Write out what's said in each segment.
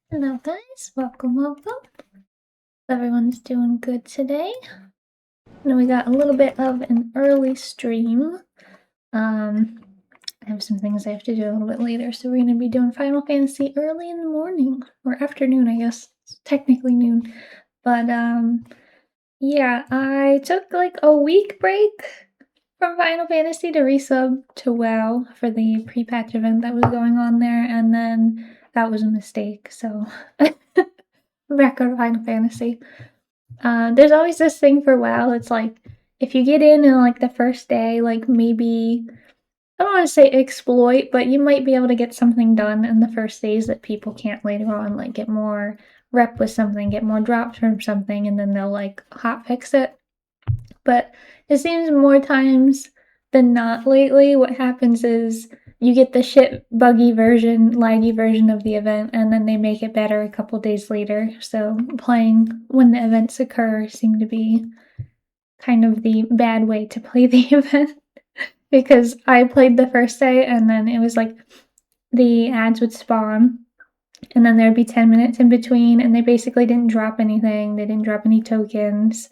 Hello guys, welcome. Everyone's doing good today. And we got a little bit of an early stream. I have some things I have to do a little bit later, so we're gonna be doing Final Fantasy early in the morning. Or afternoon, I guess. It's technically noon. But yeah, I took like a week break from Final Fantasy to resub to WoW for the pre-patch event that was going on there, and then that was a mistake, so back on Final Fantasy. There's always this thing for WoW, it's like, if you get in like the first day, like maybe, I don't want to say exploit, but you might be able to get something done in the first days that people can't later on, like get more rep with something, get more drops from something, and then they'll like hotfix it. But it seems more times than not lately, what happens is you get the shit buggy version, laggy version of the event, and then they make it better a couple days later. So playing when the events occur seemed to be kind of the bad way to play the event. Because I played the first day and then it was like the ads would spawn and then there'd be 10 minutes in between and they basically didn't drop anything. They didn't drop any tokens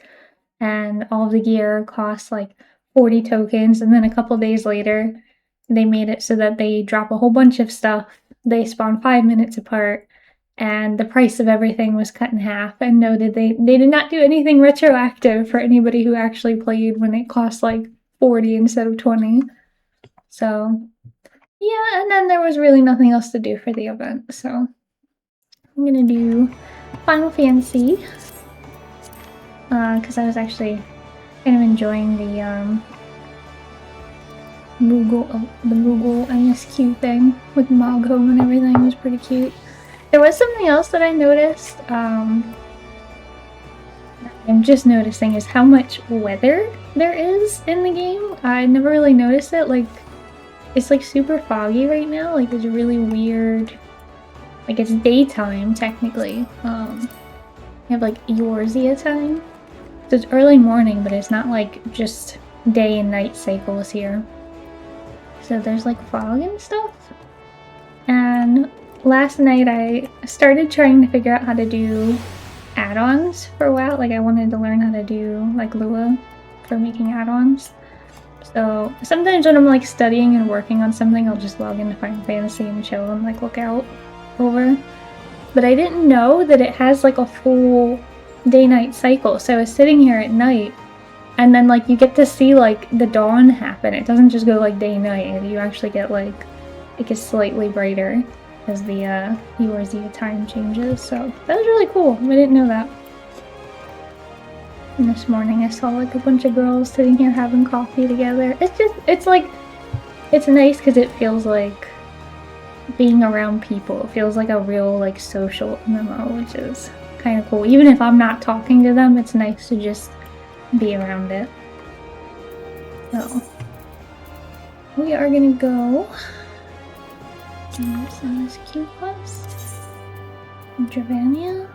and all the gear costs like 40 tokens, and then a couple days later they made it so that they drop a whole bunch of stuff. They spawn 5 minutes apart and the price of everything was cut in half, and noted they did not do anything retroactive for anybody who actually played when it cost like 40 instead of 20. So yeah, and then there was really nothing else to do for the event, so I'm gonna do Final Fantasy because I was actually kind of enjoying the Moogle MSQ thing with Mogho and everything. It was pretty cute. There was something else that I noticed. I'm just noticing is how much weather there is in the game. I never really noticed it. Like, it's like super foggy right now. Like, it's really weird. Like, it's daytime technically. You have like Eorzea time. So it's early morning, but it's not like just day and night cycles here. So there's like fog and stuff. And last night I started trying to figure out how to do add-ons for WoW. Like I wanted to learn how to do like Lua for making add-ons. So sometimes when I'm like studying and working on something, I'll just log into Final Fantasy and chill and like look out over. But I didn't know that it has like a full day-night cycle. So I was sitting here at night and then like you get to see like the dawn happen. It doesn't just go like day-night. You actually get like, it gets slightly brighter as the Eorzea time changes. So that was really cool. I didn't know that. And this morning I saw like a bunch of girls sitting here having coffee together. It's like, it's nice because it feels like being around people. It feels like a real like social MMO, which is kind of cool. Even if I'm not talking to them, it's nice to just be around it. So we are gonna go MSQ quest. Dravania.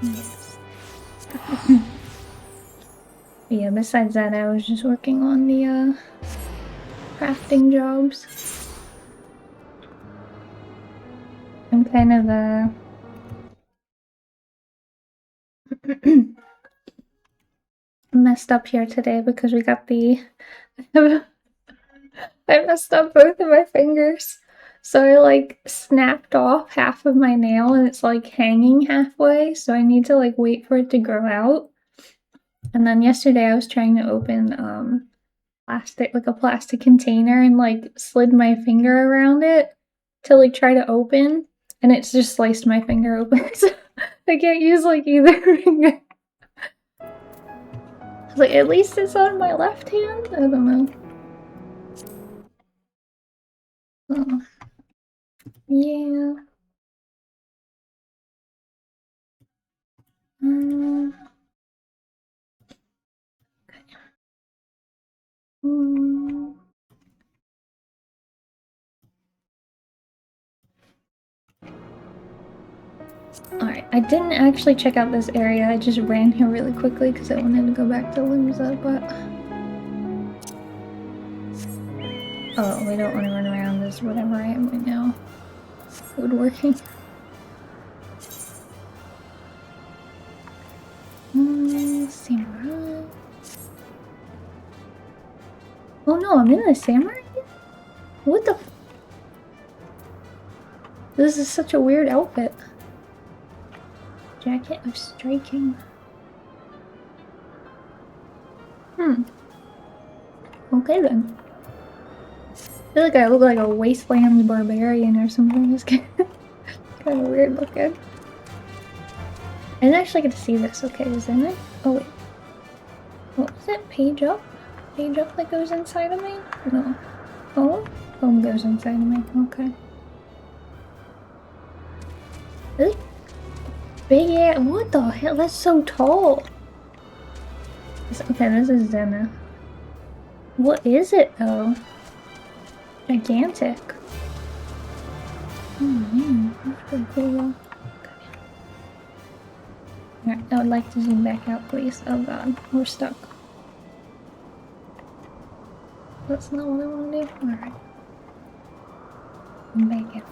Yes. Yeah, besides that I was just working on the crafting jobs. I'm kind of messed up here today because we got the I messed up both of my fingers. So I like snapped off half of my nail and it's like hanging halfway, so I need to like wait for it to grow out. And then yesterday I was trying to open plastic, like a plastic container, and like slid my finger around it to like try to open, and it's just sliced my finger open. So I can't use like either finger. I was like, at least it's on my left hand? I don't know. Oh. Yeah. Okay. Alright, I didn't actually check out this area, I just ran here really quickly because I wanted to go back to Limsa, but... Oh, we don't want to run around this whatever I am right now. woodworking. Samurai. Oh no, I'm in a samurai? What the f— This is such a weird outfit. Jacket of striking. Okay then. I feel like I look like a wasteland barbarian or something. It's kind of weird looking. I didn't actually get to see this. Okay, is in it? Oh wait. What was it? Page up? Page up that goes inside of me? No. Oh? Home goes inside of me. Okay. This big ass— what the hell? That's so tall! Okay, this is Zena. What is it though? Gigantic. Oh man, that's pretty cool though. Alright, I would like to zoom back out, please. Oh god, we're stuck. That's not what I want to do. Alright. I'm back out.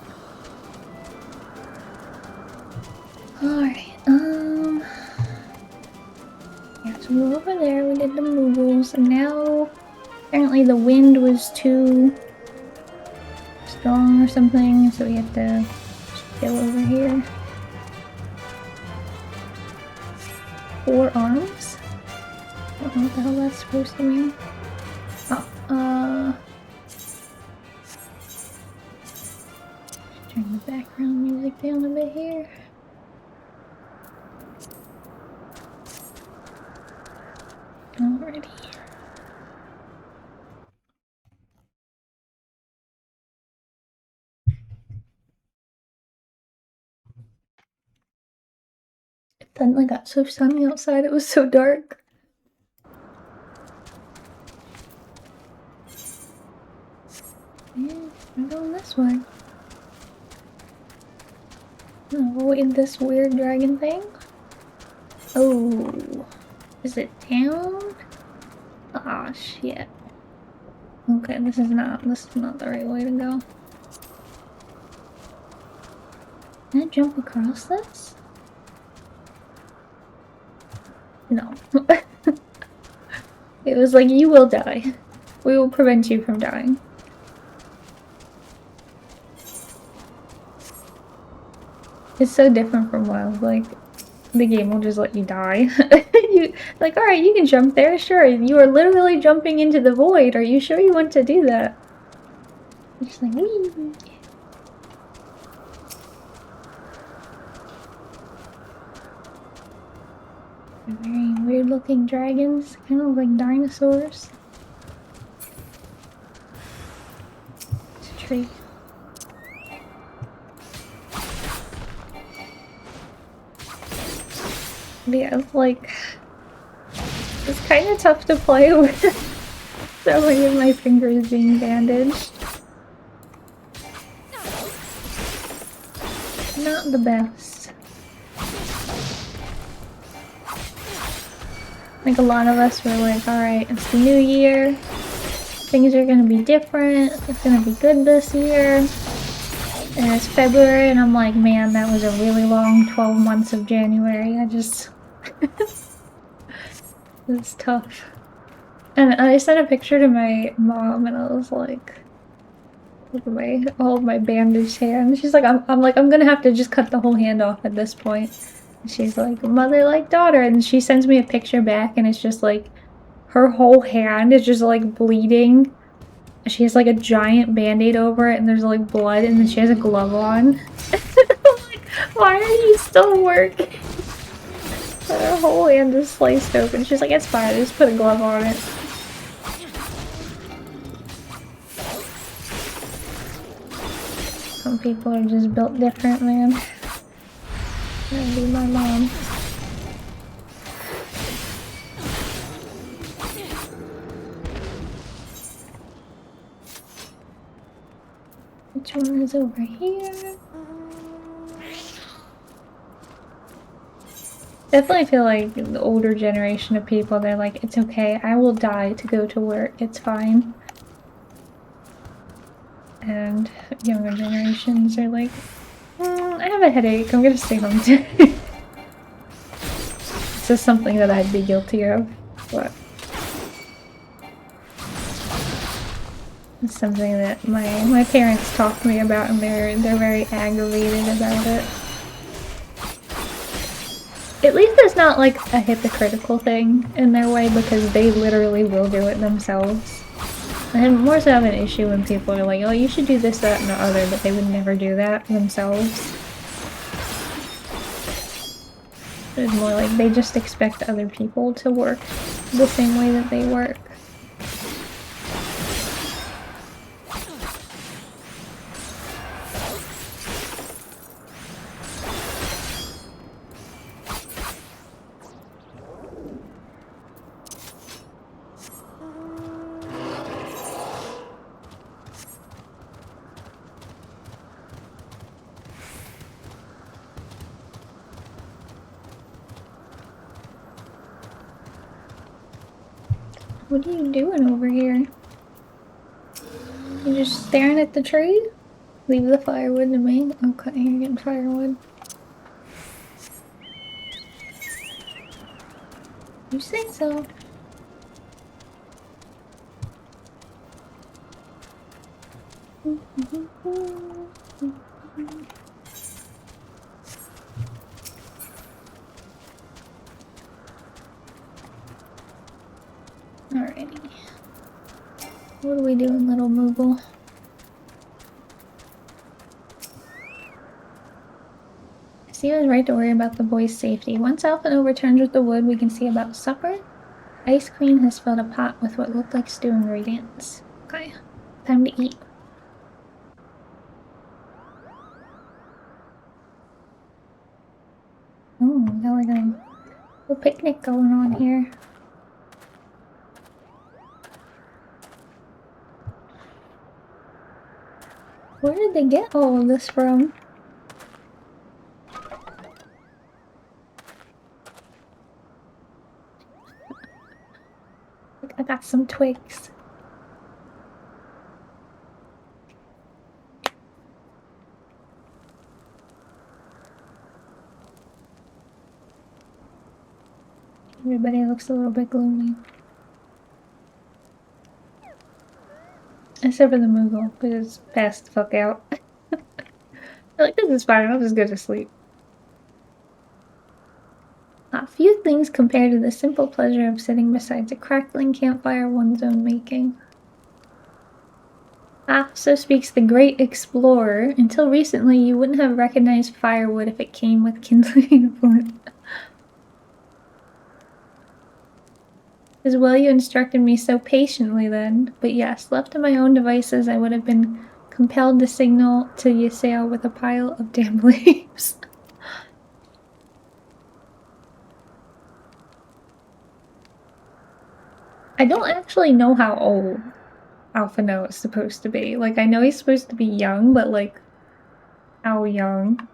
Alright, yeah, so we were over there, we did the moves, and now apparently the wind was too strong or something, so we have to just go over here. 4 arms? I don't know what the hell that's supposed to mean. Oh, turn the background music down a bit here. Alrighty. It suddenly got so sunny outside, it was so dark. Yeah, we're going this way. Avoid this weird dragon thing. Oh, is it down? Ah, shit. Okay, this is not the right way to go. Can I jump across this? No. It was like, you will die. We will prevent you from dying. It's so different from WoW, like, the game will just let you die. You, like, alright, you can jump there, sure. You are literally jumping into the void. Are you sure you want to do that? You're just like, wee. Very weird looking dragons, kind of like dinosaurs. It's a tree. Yeah, like, it's kind of tough to play with so many of my fingers being bandaged. Not the best. Like, a lot of us were like, alright, it's the new year, things are gonna be different, it's gonna be good this year. And it's February, and I'm like, man, that was a really long 12 months of January. I just... It's tough. And I sent a picture to my mom, and I was like, look at all of my bandaged hand. She's like, I'm like, I'm gonna have to just cut the whole hand off at this point. And she's like, mother like daughter, and she sends me a picture back, and it's just like, her whole hand is just like bleeding. She has like a giant band-aid over it, and there's like blood, and then she has a glove on. I'm like, why are you still working? Her whole hand is sliced open. She's like, it's fine, I just put a glove on it. Some people are just built different, man. That'd be my mom. Which one is over here? Definitely feel like the older generation of people, they're like, it's okay, I will die to go to work, it's fine. I and younger generations are like, I have a headache, I'm gonna stay home today. It's just something that I'd be guilty of, but it's something that my parents talk to me about, and they're very aggravated about it. At least it's not like a hypocritical thing in their way, because they literally will do it themselves. I more so have an issue when people are like, oh, you should do this, that, and the other, but they would never do that themselves. It's more like they just expect other people to work the same way that they work. What are you doing over here? You just staring at the tree? Leave the firewood to me. Okay, you're getting firewood. You say so. Alrighty. What are we doing, little Moogle? Steve is right to worry about the boy's safety. Once Alphino returns with the wood, we can see about supper. Ice Queen has filled a pot with what looked like stew ingredients. Okay, time to eat. Oh, we got like a little picnic going on here. Where did they get all of this from? I got some twigs. Everybody looks a little bit gloomy. Except for the Moogle, because it's passed the fuck out. Like, this is fine, I'll just go to sleep. A few things compared to the simple pleasure of sitting beside a crackling campfire one's own making. Ah, so speaks the great explorer. Until recently, you wouldn't have recognized firewood if it came with kindling wood. As well, you instructed me so patiently then. But yes, left to my own devices, I would have been compelled to signal to Ysayle with a pile of damn leaves. I don't actually know how old Alphino is supposed to be. Like, I know he's supposed to be young, but like, how young?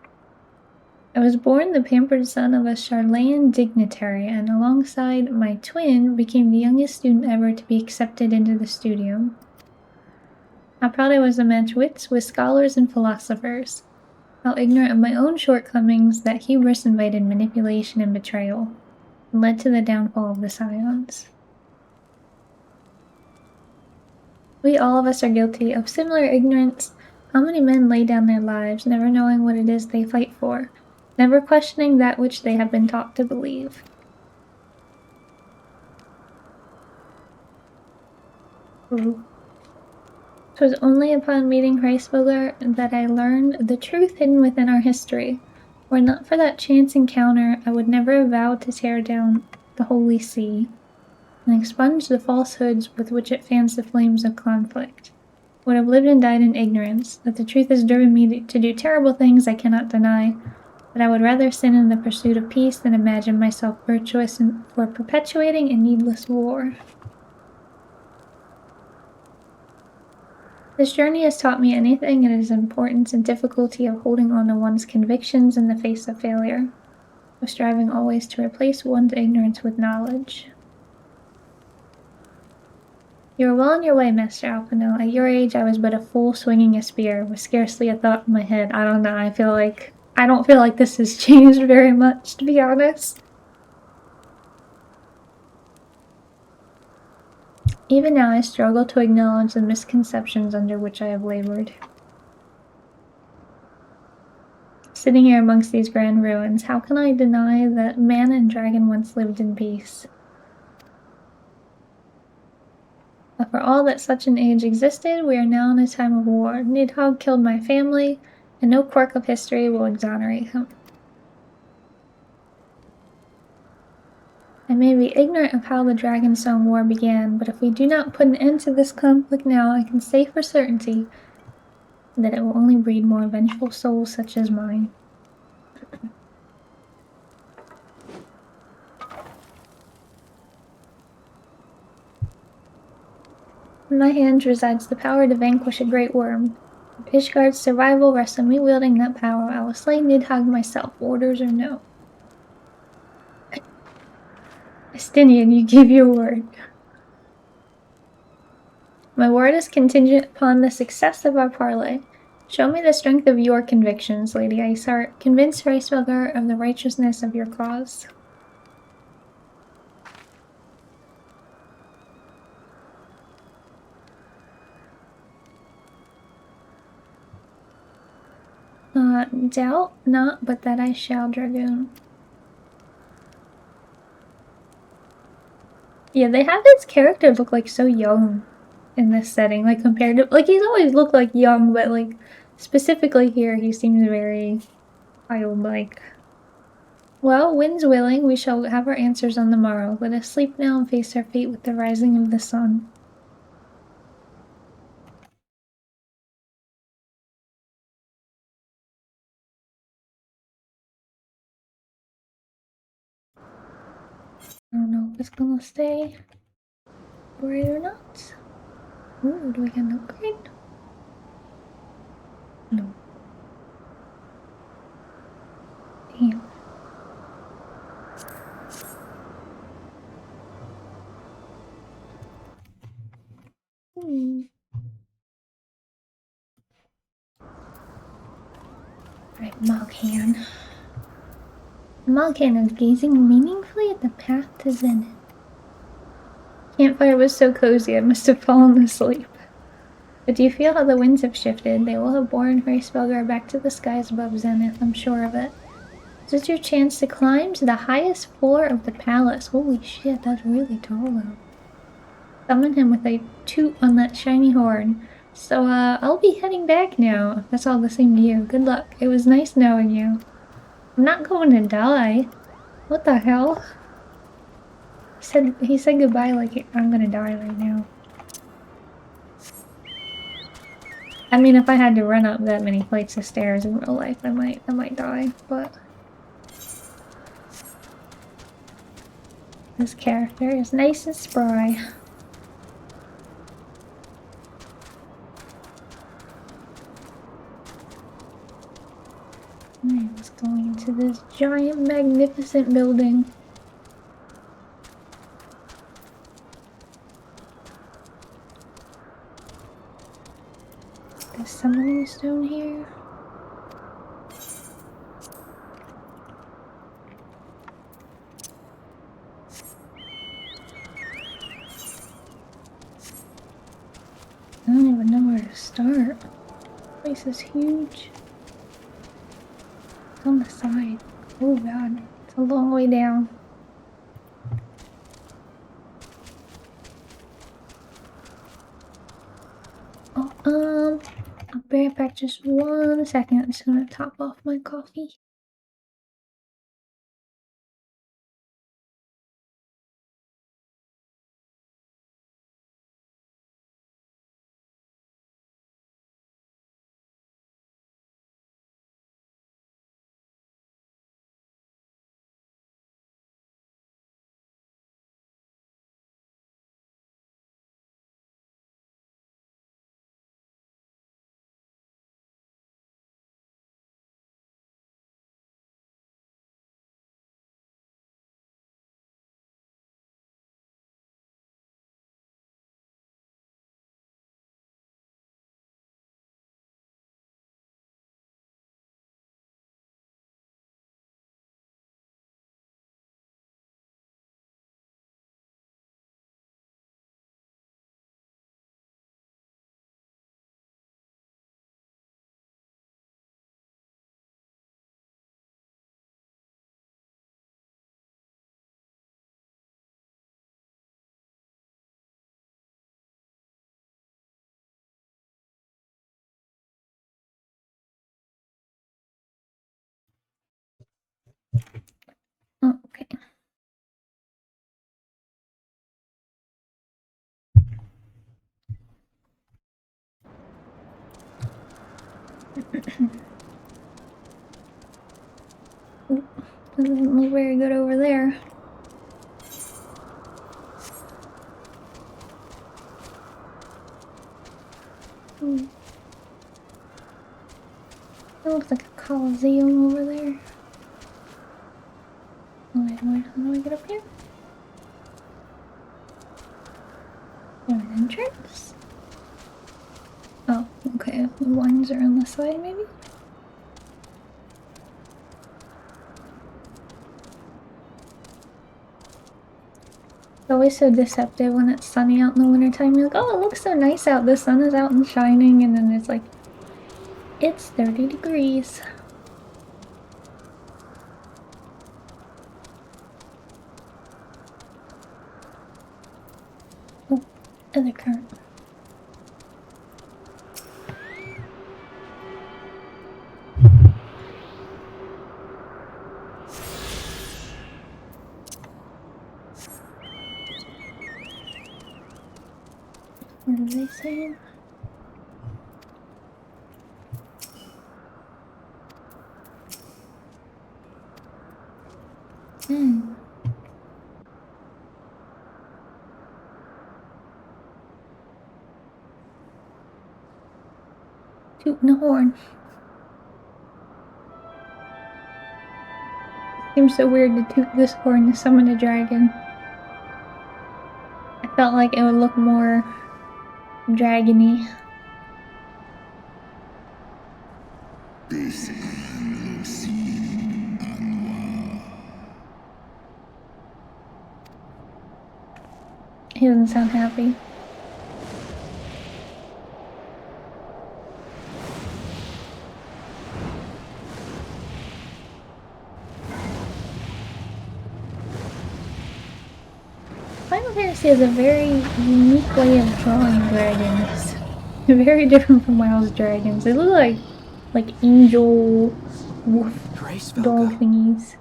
I was born the pampered son of a Charlayan dignitary, and alongside my twin, became the youngest student ever to be accepted into the studium. How proud I was to match wits with scholars and philosophers. How ignorant of my own shortcomings that hubris invited manipulation and betrayal, and led to the downfall of the Scions. We all of us are guilty of similar ignorance. How many men lay down their lives, never knowing what it is they fight for, never questioning that which they have been taught to believe. Ooh. 'Twas only upon meeting Hraesvelgr that I learned the truth hidden within our history. Were it not for that chance encounter, I would never have vowed to tear down the Holy See and expunge the falsehoods with which it fans the flames of conflict. Would have lived and died in ignorance, that the truth has driven me to do terrible things I cannot deny, but I would rather sin in the pursuit of peace than imagine myself virtuous for perpetuating a needless war. This journey has taught me anything, it is the importance and difficulty of holding on to one's convictions in the face of failure, of striving always to replace one's ignorance with knowledge. You are well on your way, Master Alpino. At your age, I was but a fool swinging a spear, with scarcely a thought in my head. I don't know, I don't feel like this has changed very much, to be honest. Even now, I struggle to acknowledge the misconceptions under which I have labored. Sitting here amongst these grand ruins, how can I deny that man and dragon once lived in peace? But for all that such an age existed, we are now in a time of war. Nidhogg killed my family, and no quirk of history will exonerate him. I may be ignorant of how the Dragonstone War began, but if we do not put an end to this conflict now, I can say for certainty that it will only breed more vengeful souls such as mine. In my hands resides the power to vanquish a great worm. If Ishgard's survival rests on me wielding that power, I will slay Nidhogg myself, orders or no. Estinian, you gave your word. My word is contingent upon the success of our parley. Show me the strength of your convictions, Lady Iceheart. Convince Hraesvelgr of the righteousness of your cause. Doubt not, but that I shall, Dragoon. Yeah, they have his character look like so young in this setting, like compared to, like, he's always looked like young, but like specifically here he seems very childlike. Well, wind's willing, we shall have our answers on the morrow. Let us sleep now and face our fate with the rising of the sun. I don't know if it's gonna stay bright or not. Ooh, do we get an upgrade? No. Damn. Right, Moghan. Moghan is gazing meaningfully at the path to Zenith. Campfire was so cozy I must have fallen asleep. But do you feel how the winds have shifted? They will have borne Hraesvelgr back to the skies above Zenith, I'm sure of it. This is your chance to climb to the highest floor of the palace. Holy shit, that's really tall though. Summon him with a toot on that shiny horn. So, I'll be heading back now, if that's all the same to you. Good luck. It was nice knowing you. I'm not going to die. What the hell? He said goodbye like I'm gonna die right now. I mean, if I had to run up that many flights of stairs in real life, I might die, but this character is nice and spry. Let's go into this giant, magnificent building. There's summoning stone here. I don't even know where to start. This place is huge. It's on the side. Oh god, it's a long way down. Oh, I'll be right back just 1 second. I'm just gonna top off my coffee. doesn't look very good over there. It looks like a coliseum over there. Wait, how do I get up here? There's an entrance? Oh, okay. The ones are on the side, maybe? It's always so deceptive when it's sunny out in the wintertime. You're like, oh, it looks so nice out. The sun is out and shining, and then it's like, it's 30 degrees. Oh, other current. What are they saying? Tooting a horn. Seems so weird to toot this horn to summon a dragon. I felt like it would look more dragony. He doesn't sound happy. Final Fantasy has a very unique way of drawing dragons. Very different from WoW's dragons. They look like angel wolf dog thingies.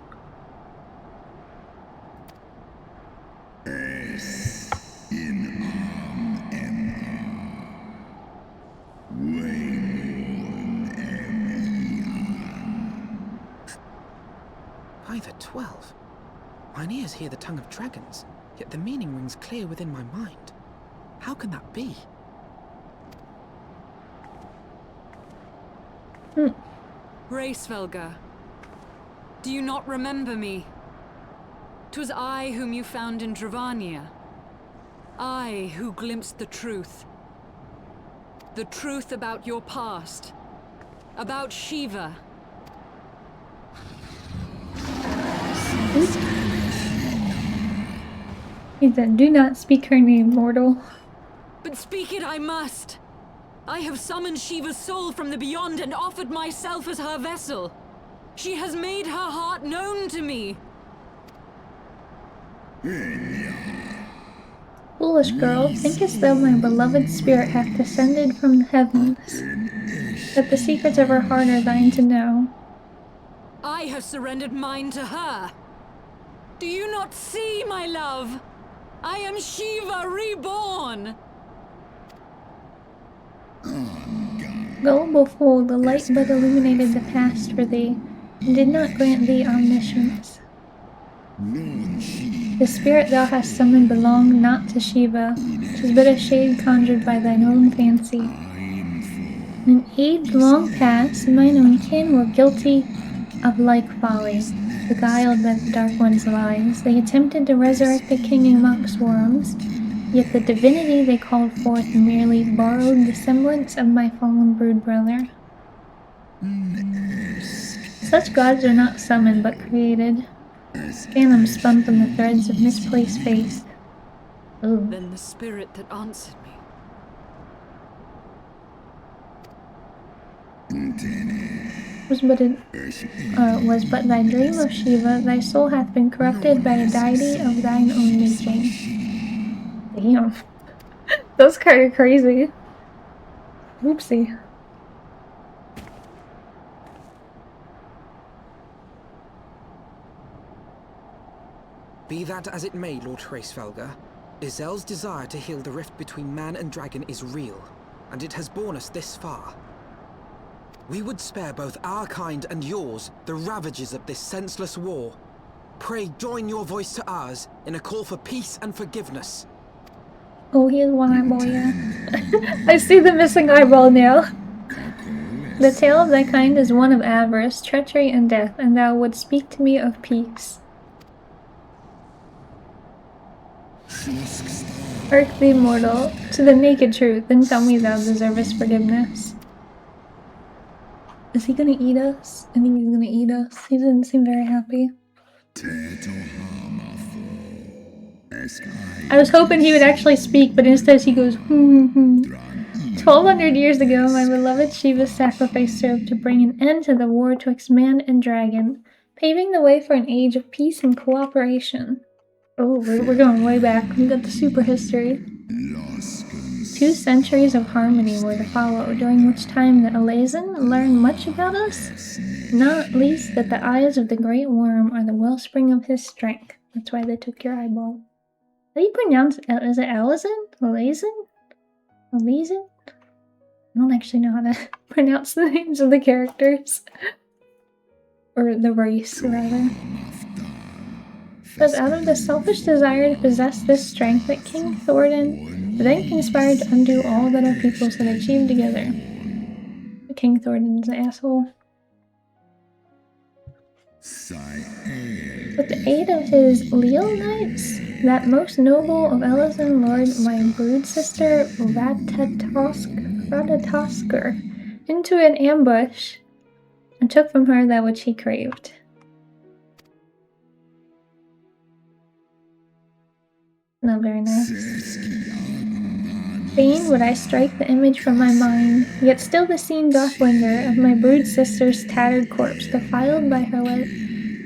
By the 12. Mine ears hear the tongue of dragons, yet the meaning rings clear within my mind. How can that be? Hraesvelgr, do you not remember me? 'Twas I whom you found in Dravania. I who glimpsed the truth. The truth about your past. About Shiva. He said, do not speak her name, mortal. But speak it I must. I have summoned Shiva's soul from the beyond and offered myself as her vessel. She has made her heart known to me. Foolish girl, thinkest thou my beloved spirit hath descended from the heavens, that the secrets of her heart are thine to know. I have surrendered mine to her. Do you not see, my love? I am Shiva reborn! Go before the light but illuminated the past for thee, and did not grant thee omniscience. The spirit thou hast summoned belonged not to Shiva, 'tis but a shade conjured by thine own fancy. In an age long past, mine own kin were guilty of like folly, beguiled by the Dark One's lies. They attempted to resurrect the king amongst worms, yet the divinity they called forth merely borrowed the semblance of my fallen brood brother. Such gods are not summoned but created. Phantoms spun from the threads of misplaced faith. Ooh. Then the spirit that answered me. Was but thy dream of Shiva, thy soul hath been corrupted by a deity of thine own making. Damn. That's kind of crazy. Oopsie. Be that as it may, Lord Hraesvelgr, Izel's desire to heal the rift between man and dragon is real, and it has borne us this far. We would spare both our kind and yours the ravages of this senseless war, pray join your voice to ours in a call for peace and forgiveness. Oh, he has one eyeball, yeah. I see the missing eyeball now. The tale of thy kind is one of avarice, treachery, and death, and thou wouldst speak to me of peace. Irk thee, mortal, to the naked truth, and tell me thou deservest forgiveness. Is he gonna eat us? I think he's gonna eat us. He doesn't seem very happy. I was hoping he would actually speak, but instead he goes, 1200 years ago, my beloved Shiva's sacrifice served to bring an end to the war twixt man and dragon, paving the way for an age of peace and cooperation. Oh, we're going way back. We got the super history. 2 centuries of harmony were to follow, during which time the Elezen learned much about us, not least that the eyes of the great worm are the wellspring of his strength. That's why they took your eyeball. How do you pronounce it? Is it Elezen? Elezen? Elezen? I don't actually know how to pronounce the names of the characters. Or the race, rather. But out of the selfish desire to possess this strength that King Thordan then conspired to undo all that our peoples had achieved together. King Thordan's an asshole. With the aid of his Leal Knights, that most noble of Elezen lured my brood sister Ratatoskr into an ambush and took from her that which he craved. Not very nice. Fain would I strike the image from my mind, yet still the scene doth linger of my brood sister's tattered corpse, defiled by her Elezen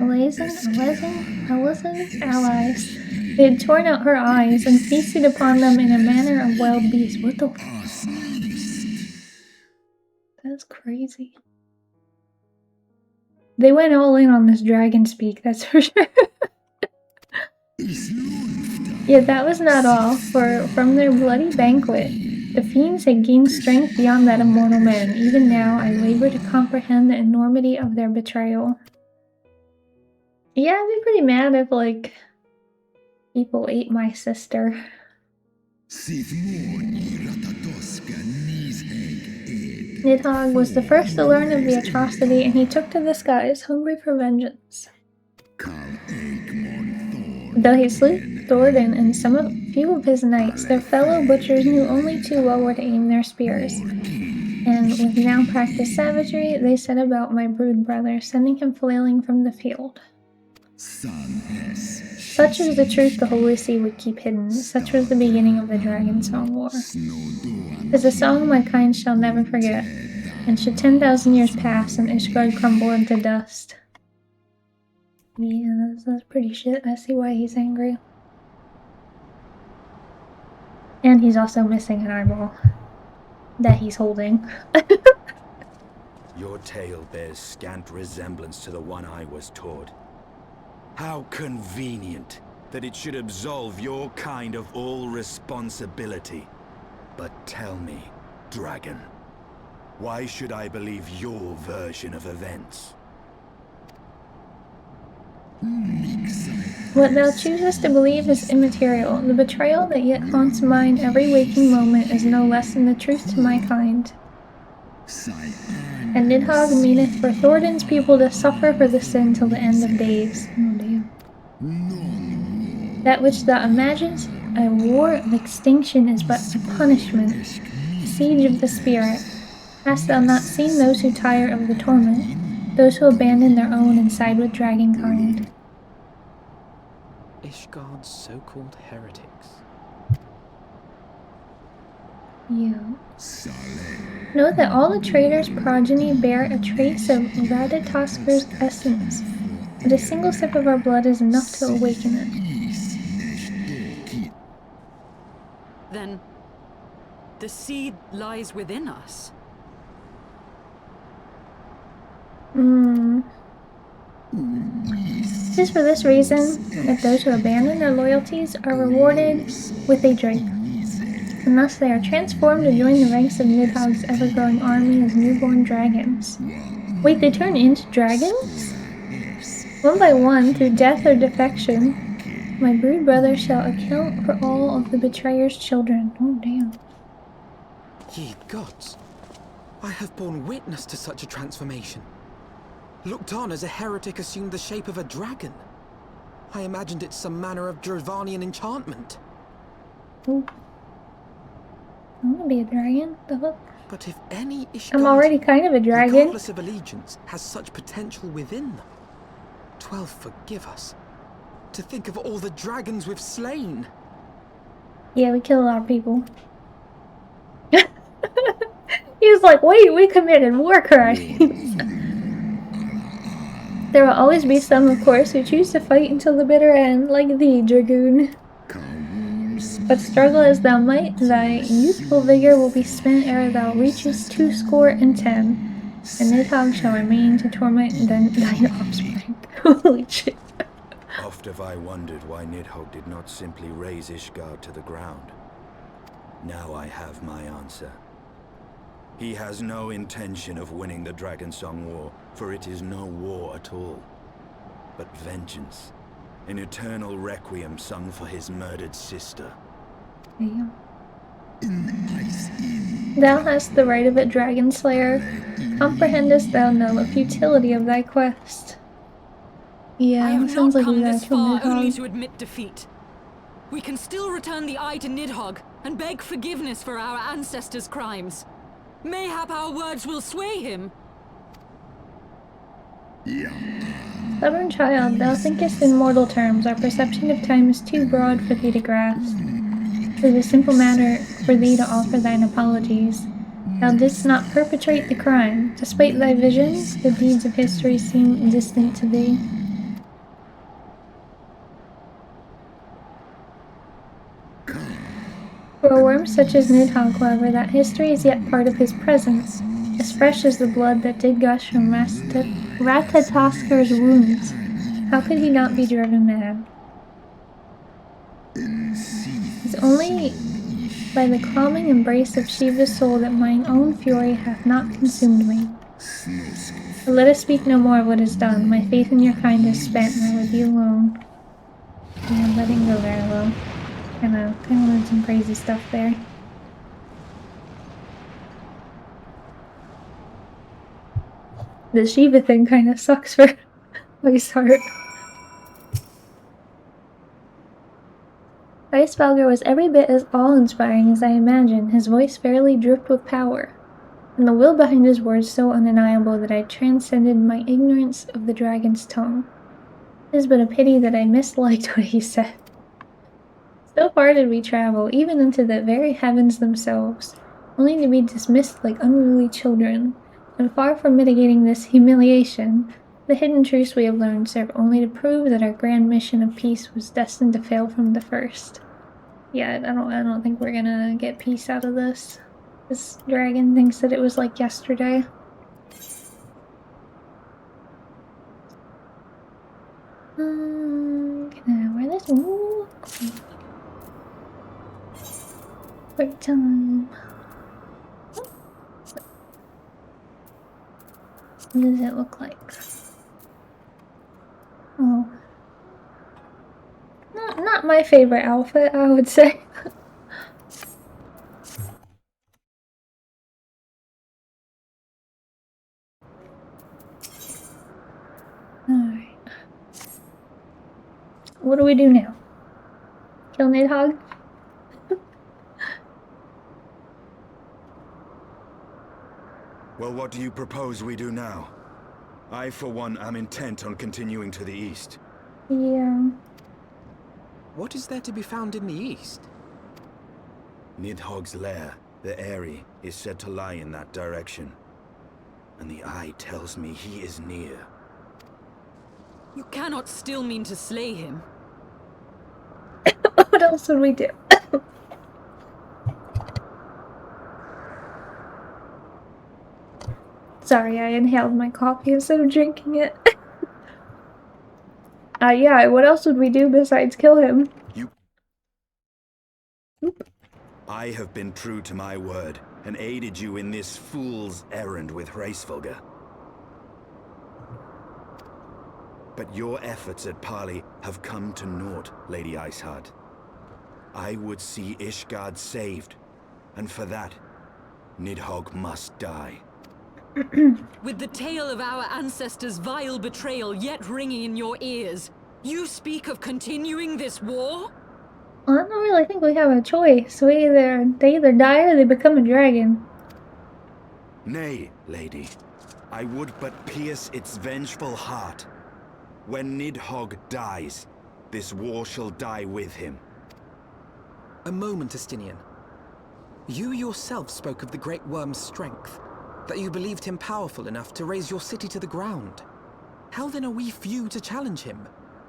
allies. They had torn out her eyes and feasted upon them in a manner of wild beasts. What the fuck? That's crazy. They went all in on this dragon speak, that's for sure. Yet that was not all, for from their bloody banquet, the fiends had gained strength beyond that of mortal men. Even now, I labor to comprehend the enormity of their betrayal. Yeah, I'd be pretty mad if, like, people ate my sister. Nidhogg was the first to learn of the atrocity, and he took to the skies, hungry for vengeance. Though he slew Thordan and few of his knights, their fellow butchers knew only too well where to aim their spears. And with now practiced savagery, they set about my brood brother, sending him flailing from the field. Such is the truth the Holy See would keep hidden. Such was the beginning of the Dragon Song War. 'Tis a song my kind shall never forget, and should 10,000 years pass and Ishgard crumble into dust. Yeah, that's pretty shit. I see why he's angry. And he's also missing an eyeball that he's holding. Your tale bears scant resemblance to the one I was taught. How convenient that it should absolve your kind of all responsibility. But tell me, dragon, why should I believe your version of events? What thou choosest to believe is immaterial. The betrayal that yet haunts mine every waking moment is no less than the truth to my kind. And Nidhogg meaneth for Thordan's people to suffer for the sin till the end of days. Oh damn. That which thou imaginest a war of extinction is but a punishment, a siege of the spirit. Hast thou not seen those who tire of the torment? Those who abandon their own and side with dragonkind. Ishgard's so-called heretics. Yeah. Know that all the traitor's progeny bear a trace of Radatoskr's essence, but a single sip of our blood is enough to awaken it. Then, the seed lies within us. It is for this reason that those who abandon their loyalties are rewarded with a drink. And thus they are transformed to join the ranks of Nidhogg's ever-growing army as newborn dragons. Wait, they turn into dragons? One by one, through death or defection, my brood brother shall account for all of the betrayer's children. Oh, damn. Ye gods, I have borne witness to such a transformation. Looked on as a heretic assumed the shape of a dragon. I imagined it some manner of Dravanian enchantment. Ooh. I want to be a dragon. The fuck? But if any I'm already kind of a dragon. regardless of allegiance, has such potential within them, 12 forgive us. To think of all the dragons we've slain. Yeah, we kill a lot of people. He was like, wait, we committed war crimes. There will always be some, of course, who choose to fight until the bitter end, like thee, dragoon. But struggle as thou might, thy youthful vigor will be spent ere thou reachest 210, and Nidhogg shall remain to torment thine offspring. Holy shit. Oft have I wondered why Nidhogg did not simply raze Ishgard to the ground. Now I have my answer. He has no intention of winning the Dragonsong War, for it is no war at all, but vengeance. An eternal requiem sung for his murdered sister. Damn. Thou hast the right of it, Dragon Slayer. Comprehendest thou know the futility of thy quest? Yeah, I have sounds not like we come gotta this kill far only Nidhogg. to admit defeat. We can still return the eye to Nidhogg and beg forgiveness for our ancestors' crimes. Mayhap our words will sway him. Stubborn child, thou thinkest in mortal terms. Our perception of time is too broad for thee to grasp. It is a simple matter for thee to offer thine apologies. Thou didst not perpetrate the crime. Despite thy visions, the deeds of history seem distant to thee. For a worm such as Nidhogg, however, that history is yet part of his presence, as fresh as the blood that did gush from Ratataskar's wounds. How could he not be driven mad? It's only by the calming embrace of Shiva's soul that mine own fury hath not consumed me. But let us speak no more of what is done. My faith in your kind is spent, and I would be alone. Yeah, that didn't go very well. Kinda learned some crazy stuff there. The Shiva thing kinda sucks for Iceheart. Hraesvelgr was every bit as awe-inspiring as I imagined. His voice fairly dripped with power, and the will behind his words so undeniable that I transcended my ignorance of the dragon's tongue. It is but a pity that I misliked what he said. So far did we travel, even into the very heavens themselves, only to be dismissed like unruly children, and far from mitigating this humiliation, the hidden truths we have learned serve only to prove that our grand mission of peace was destined to fail from the first. Yeah, I don't think we're gonna get peace out of this. This dragon thinks that it was like yesterday. Can I wear this? Ooh. Quick time. What does it look like? Oh. Not my favorite outfit, I would say. Alright. What do we do now? Kill Nidhogg? Well, what do you propose we do now? I, for one, am intent on continuing to the east. Yeah. What is there to be found in the east? Nidhogg's lair, the Eyrie, is said to lie in that direction. And the eye tells me he is near. You cannot still mean to slay him. What else would we do? Sorry, I inhaled my coffee instead of drinking it. Yeah, what else would we do besides kill him? I have been true to my word, and aided you in this fool's errand with Hraesvelgr. But your efforts at parley have come to naught, Lady Iceheart. I would see Ishgard saved, and for that, Nidhogg must die. With the tale of our ancestors' vile betrayal yet ringing in your ears, you speak of continuing this war? I don't really think we have a choice. They either die or they become a dragon. Nay, lady. I would but pierce its vengeful heart. When Nidhogg dies, this war shall die with him. A moment, Estinian. You yourself spoke of the Great Worm's strength, that you believed him powerful enough to raise your city to the ground. How then are we few to challenge him?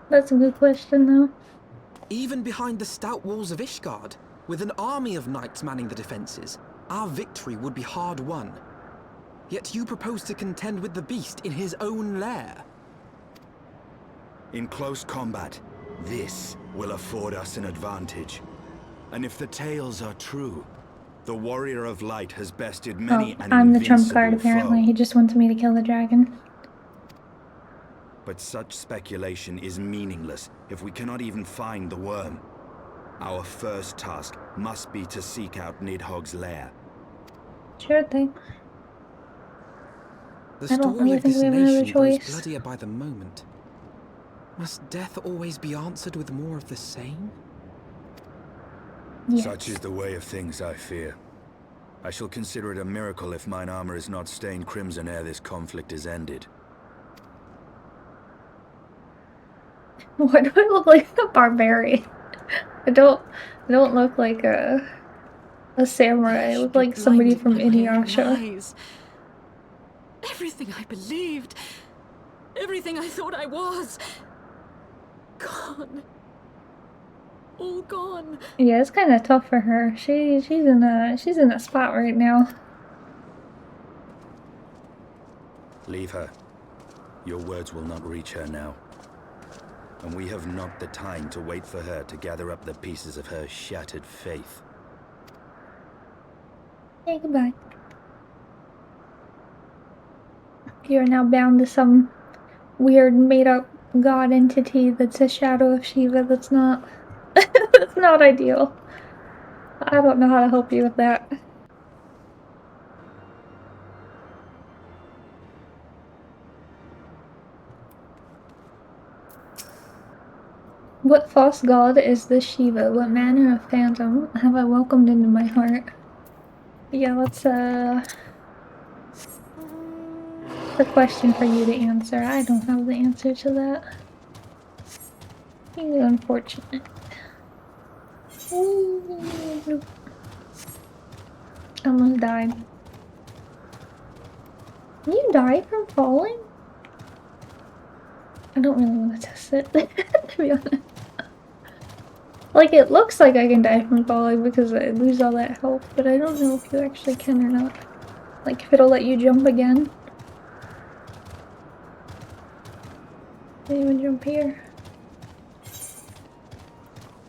That's a good question, though. Even behind the stout walls of Ishgard, with an army of knights manning the defenses, our victory would be hard won. Yet you propose to contend with the beast in his own lair. In close combat, this will afford us an advantage. And if the tales are true, the Warrior of Light has bested many an I'm the trump card, invincible apparently. foe. He just wants me to kill the dragon. But such speculation is meaningless if we cannot even find the worm. Our first task must be to seek out Nidhogg's lair. Sure thing. The I don't story really of think this we have another nation grows choice. bloodier by the moment. Must death always be answered with more of the same? Yes. Such is the way of things, I fear. I shall consider it a miracle if mine armor is not stained crimson ere this conflict is ended. Why do I look like a barbarian? I don't look like a samurai. I look like somebody from Inuyasha. Everything I believed, everything I thought I was, gone. All gone. Yeah, it's kind of tough for her. She's in a spot right now. Leave her. Your words will not reach her now. And we have not the time to wait for her to gather up the pieces of her shattered faith. Hey, goodbye. You are now bound to some weird made-up god entity that's a shadow of Shiva. That's not... that's not ideal. I don't know how to help you with that. What false god is this Shiva? What manner of phantom have I welcomed into my heart? Yeah, that's a question for you to answer. I don't have the answer to that. You're unfortunate. Ooh, almost died. Can you die from falling? I don't really want to test it, to be honest. Like, it looks like I can die from falling because I lose all that health, but I don't know if you actually can or not. Like, if it'll let you jump again. Can't even jump here.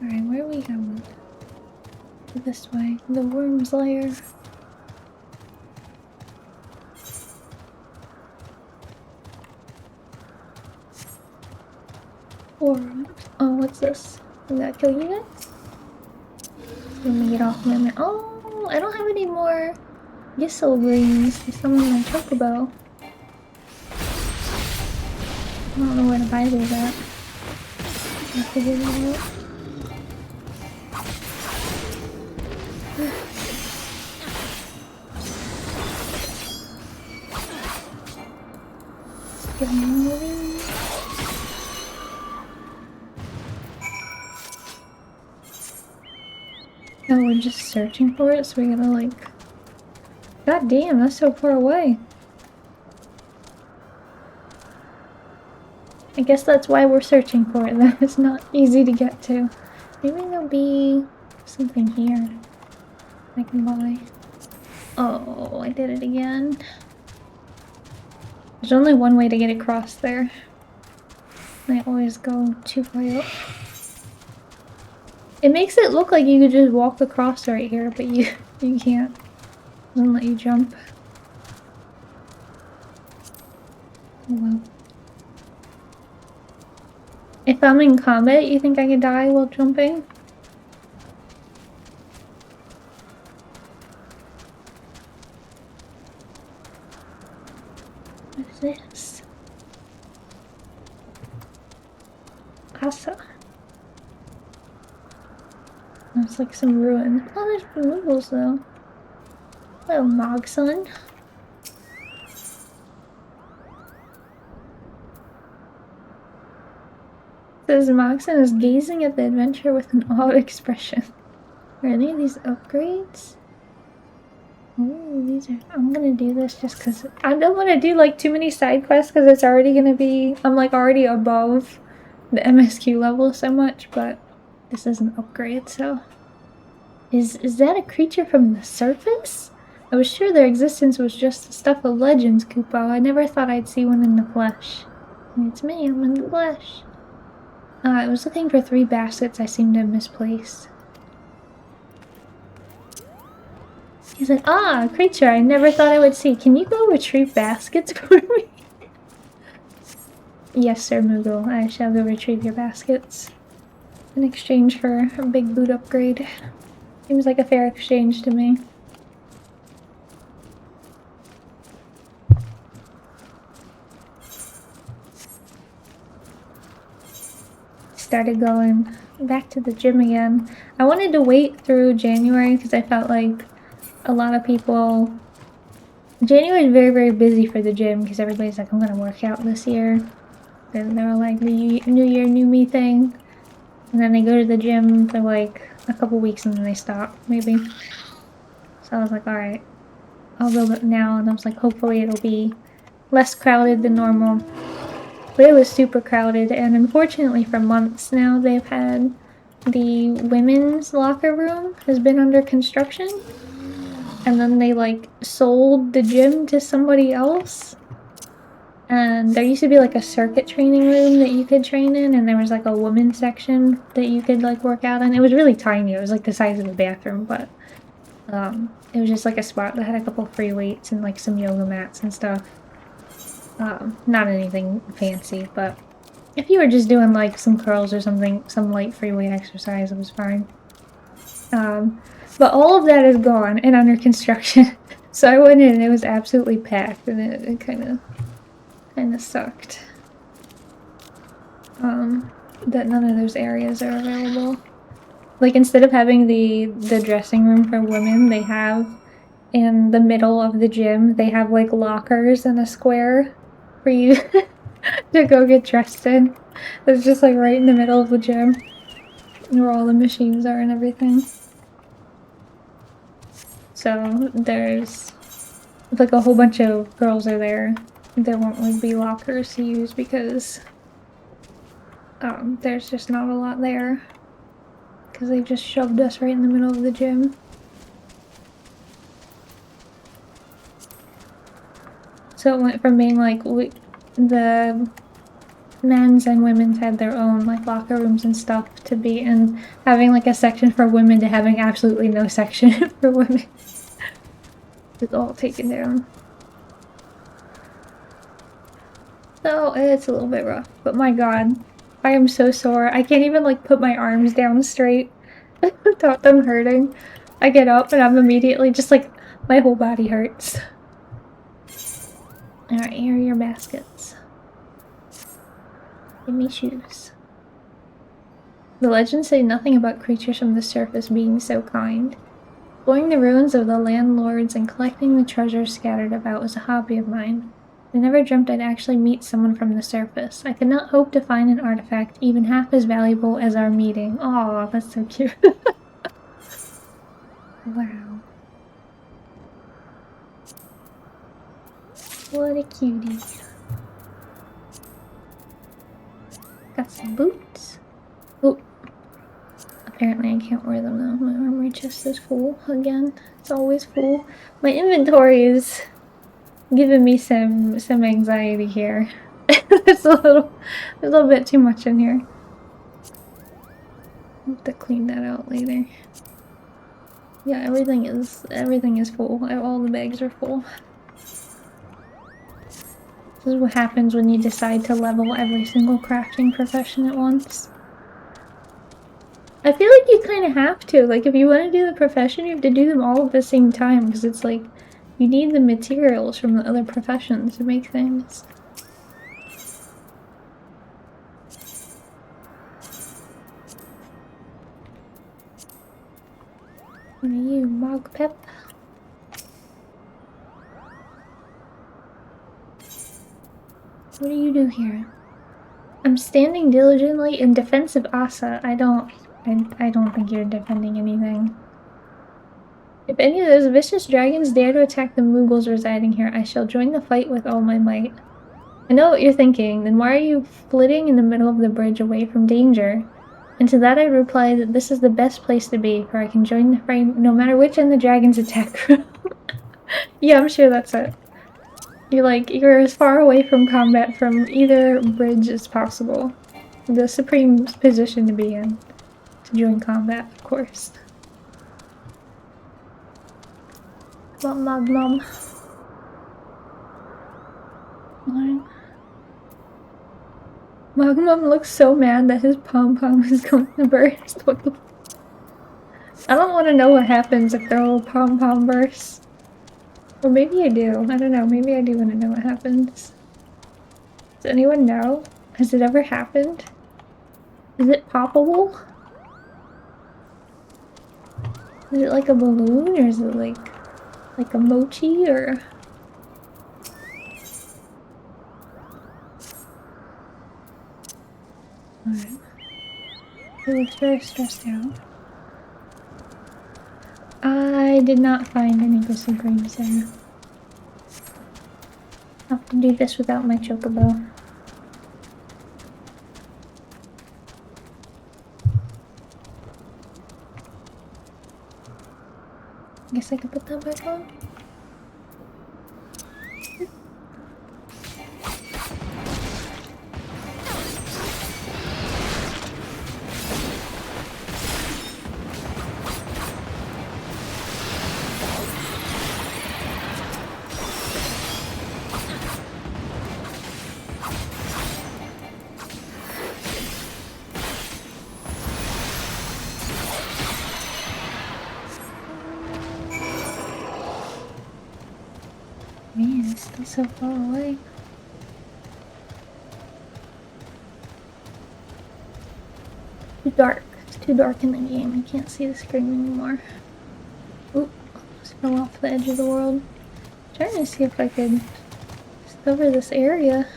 Alright, where are we going? This way. The worm's lair. Or, oh, what's this? Did that kill you guys? Let me get off my... Oh, I don't have any more Yssel greens to summon my chocobo. I don't know where to buy these at. I'll figure that out. Get more of these. Oh, we're just searching for it, so we gotta like... God damn, that's so far away. I guess that's why we're searching for it, that it's not easy to get to. Maybe there'll be something here I can buy. Oh, I did it again. There's only one way to get across there. I always go too far up. It makes it look like you could just walk across right here, but you can't. It doesn't let you jump. Oh well. If I'm in combat, you think I could die while jumping? What is this? Asa. It's like some ruin. Oh, there's removals though. Little Mogson. Says Mogson is gazing at the adventure with an odd expression. Are any of these upgrades? Oh, these are. I'm gonna do this just because I don't want to do like too many side quests because it's already gonna be. I'm like already above the MSQ level so much, but this is an upgrade, so. Is that a creature from the surface? I was sure their existence was just the stuff of legends, Kupo. I never thought I'd see one in the flesh. It's me, I'm in the flesh. I was looking for 3 baskets I seem to have misplaced. He's like, ah, a creature I never thought I would see. Can you go retrieve baskets for me? Yes, Sir Moogle. I shall go retrieve your baskets. In exchange for a big boot upgrade. Seems like a fair exchange to me. Started going back to the gym again. I wanted to wait through January because I felt like a lot of people... January is very, very busy for the gym because everybody's like, I'm gonna work out this year. Then they were like, the New Year, New Me thing. And then they go to the gym for like a couple weeks and then they stop, maybe. So I was like, alright, I'll go now. And I was like, hopefully it'll be less crowded than normal. But it was super crowded, and unfortunately for months now they've had the women's locker room has been under construction. And then they like sold the gym to somebody else. And there used to be like a circuit training room that you could train in, and there was like a women's section that you could like work out in. It was really tiny, it was like the size of a bathroom, but it was just like a spot that had a couple free weights and like some yoga mats and stuff. Not anything fancy, but if you were just doing like some curls or something, some light free weight exercise, it was fine. But all of that is gone and under construction. So I went in and it was absolutely packed, and it kind of sucked. That none of those areas are available. Like instead of having the dressing room for women, they have in the middle of the gym, they have like lockers in a square for you to go get dressed in. It's just like right in the middle of the gym where all the machines are and everything. So there's like a whole bunch of girls are there. There won't like be lockers to use because there's just not a lot there because they just shoved us right in the middle of the gym. So it went from being like the men's and women's had their own like locker rooms and stuff to be, and having like a section for women to having absolutely no section for women. It's all taken down. So it's a little bit rough, but my god, I am so sore. I can't even like put my arms down straight without them hurting. I get up and I'm immediately just like, my whole body hurts. Alright, here are your baskets. Give me shoes. The legends say nothing about creatures from the surface being so kind. Exploring the ruins of the landlords and collecting the treasures scattered about was a hobby of mine. I never dreamt I'd actually meet someone from the surface. I could not hope to find an artifact even half as valuable as our meeting. Aw, that's so cute. Wow. What a cutie. Got some boots. Oh. Apparently I can't wear them though. My armor chest is full again. It's always full. My inventory is giving me some anxiety here. There's a little bit too much in here. I'll have to clean that out later. Yeah, everything is full. All the bags are full. This is what happens when you decide to level every single crafting profession at once. I feel like you kind of have to. Like, if you want to do the profession, you have to do them all at the same time, because it's like, you need the materials from the other professions to make things. What are you, Mogpep? What do you do here? I'm standing diligently in defense of Asa. I don't think you're defending anything. If any of those vicious dragons dare to attack the Mughals residing here, I shall join the fight with all my might. I know what you're thinking, then why are you flitting in the middle of the bridge away from danger? And to that I reply that this is the best place to be, for I can join the fray no matter which end the dragons attack from. Yeah, I'm sure that's it. You're as far away from combat from either bridge as possible. The supreme position to be in. To join combat, of course. Come on, Mom. Magmum looks so mad that his pom-pom is going to burst. What the I don't want to know what happens if their little pom-pom bursts. Or maybe I do. I don't know. Maybe I do want to know what happens. Does anyone know? Has it ever happened? Is it poppable? Is it like a balloon, or is it like a mochi, or... Alright. He looks very stressed out. I did not find any bristle greens there. I'll have to do this without my chocobo. Guess I could put that back on. Man, it's still so far away. Too dark. It's too dark in the game. I can't see the screen anymore. Oop, almost fell off the edge of the world. Trying to see if I could discover this area.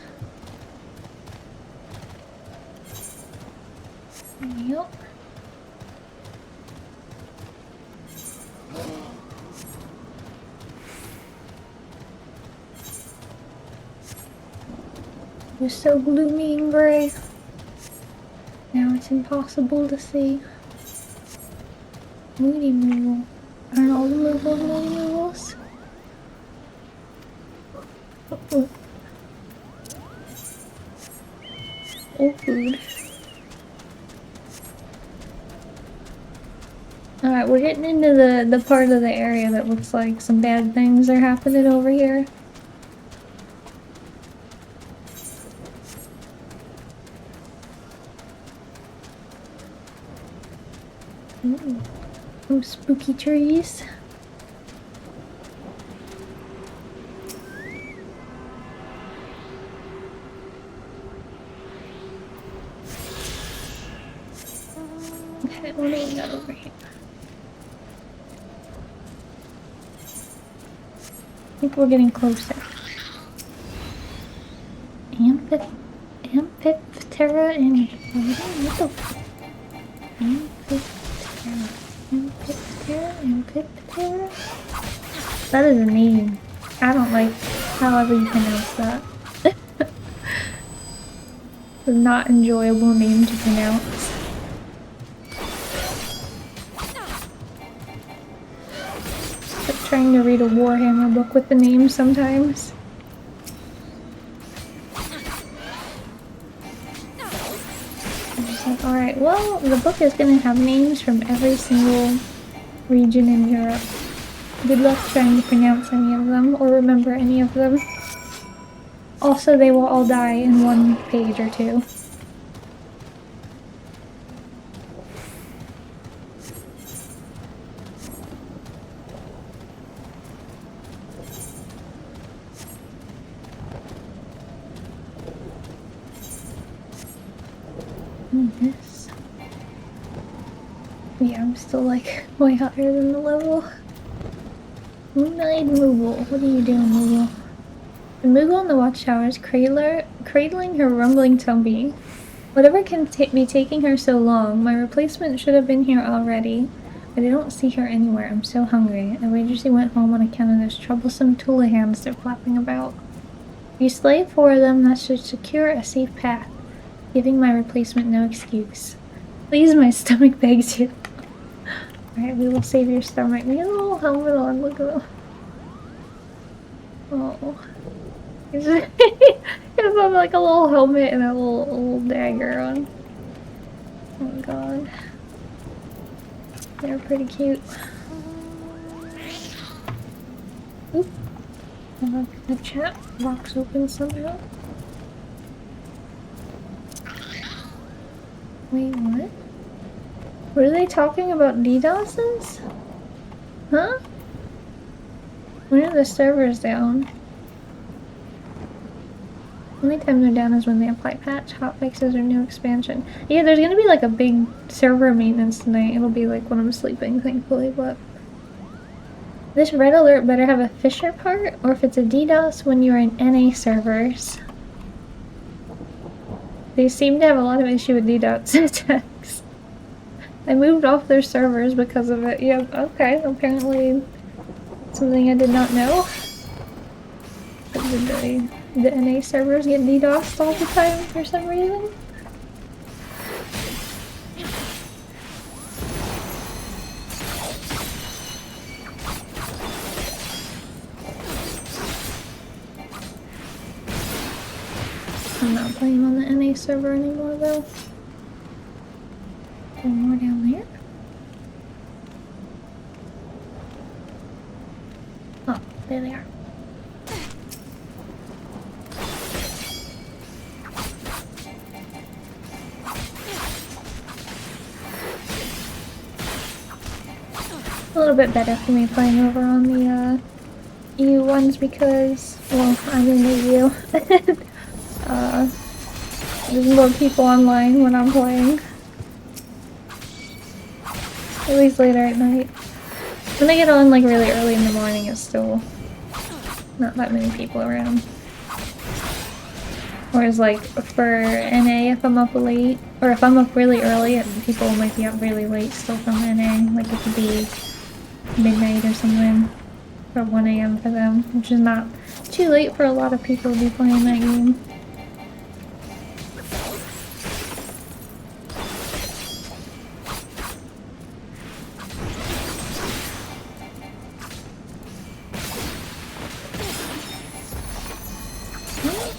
Yep. It was so gloomy and gray. Now it's impossible to see. Moody Moogle. Aren't all the Moogles Moody Moogles? Oh, food. Alright, we're getting into the part of the area that looks like some bad things are happening over here. Ooh. Oh, spooky trees. Okay, what do we got over here? I think we're getting closer. Amphiptera and... What the fuck? Amphiptera? That is a name. I don't like however you pronounce that. It's a not enjoyable name to pronounce. It's like trying to read a Warhammer book with the names sometimes. Alright, well, the book is going to have names from every single region in Europe. Good luck trying to pronounce any of them, or remember any of them. also they will all die in one page or two. This. Yeah, I'm still like way higher than the level. Moon-eyed Moogle. What are you doing, Moogle? The Moogle in the watchtower is cradling her rumbling tummy. Whatever can be taking her so long? My replacement should have been here already, but I don't see her anywhere. I'm so hungry. I wager went home on account of those troublesome Tulahans they're flapping about. If you slay 4 of them, that should secure a safe path, giving my replacement no excuse. Please, my stomach begs you. Alright, we will save your stomach. We got a little helmet on, look at him. Oh. He's got like a little helmet and a little dagger on. Oh my god. They're pretty cute. Oop. The chat box open somehow. Wait, what? What are they talking about DDoSes? Huh? When are the servers down? Only time they're down is when they apply patch, hotfixes, or new expansion. Yeah, there's gonna be like a big server maintenance tonight. It'll be like when I'm sleeping, thankfully, but... This red alert better have a Fisher part, or if it's a DDoS when you're in NA servers. They seem to have a lot of issue with DDoS attacks. I moved off their servers because of it. Yeah, okay, apparently something I did not know. Did the NA servers get DDoSed all the time for some reason? I'm not playing on the NA server anymore though. Is there more down there? Oh, there they are. A little bit better for me playing over on the EU ones because, well, I'm in the EU. There's more people online when I'm playing. At least later at night. When I get on like really early in the morning, it's still not that many people around. Whereas like for NA, if I'm up late, or if I'm up really early, and people might be up really late still from NA, like it could be midnight or something, or 1 AM for them, which is not too late for a lot of people to be playing that game.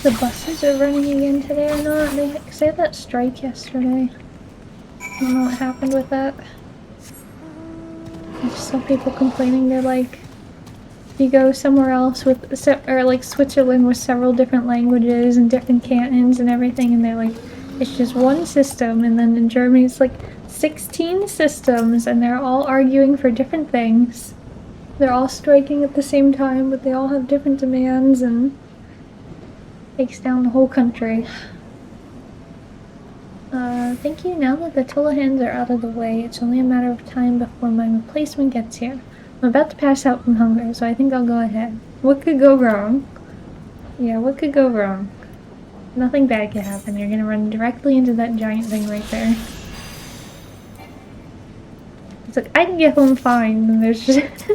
The buses are running again today or not? They had that strike yesterday. I don't know what happened with that. I just saw people complaining. They're like, if you go somewhere else with, or like Switzerland with several different languages and different cantons and everything, and they're like, it's just one system. And then in Germany it's like 16 systems and they're all arguing for different things. They're all striking at the same time, but they all have different demands and takes down the whole country. Thank you. Now that the Tulahans are out of the way, it's only a matter of time before my replacement gets here. I'm about to pass out from hunger, so I think I'll go ahead. What could go wrong? Yeah, what could go wrong? Nothing bad could happen. You're gonna run directly into that giant thing right there. It's like, I can get home fine, and there's just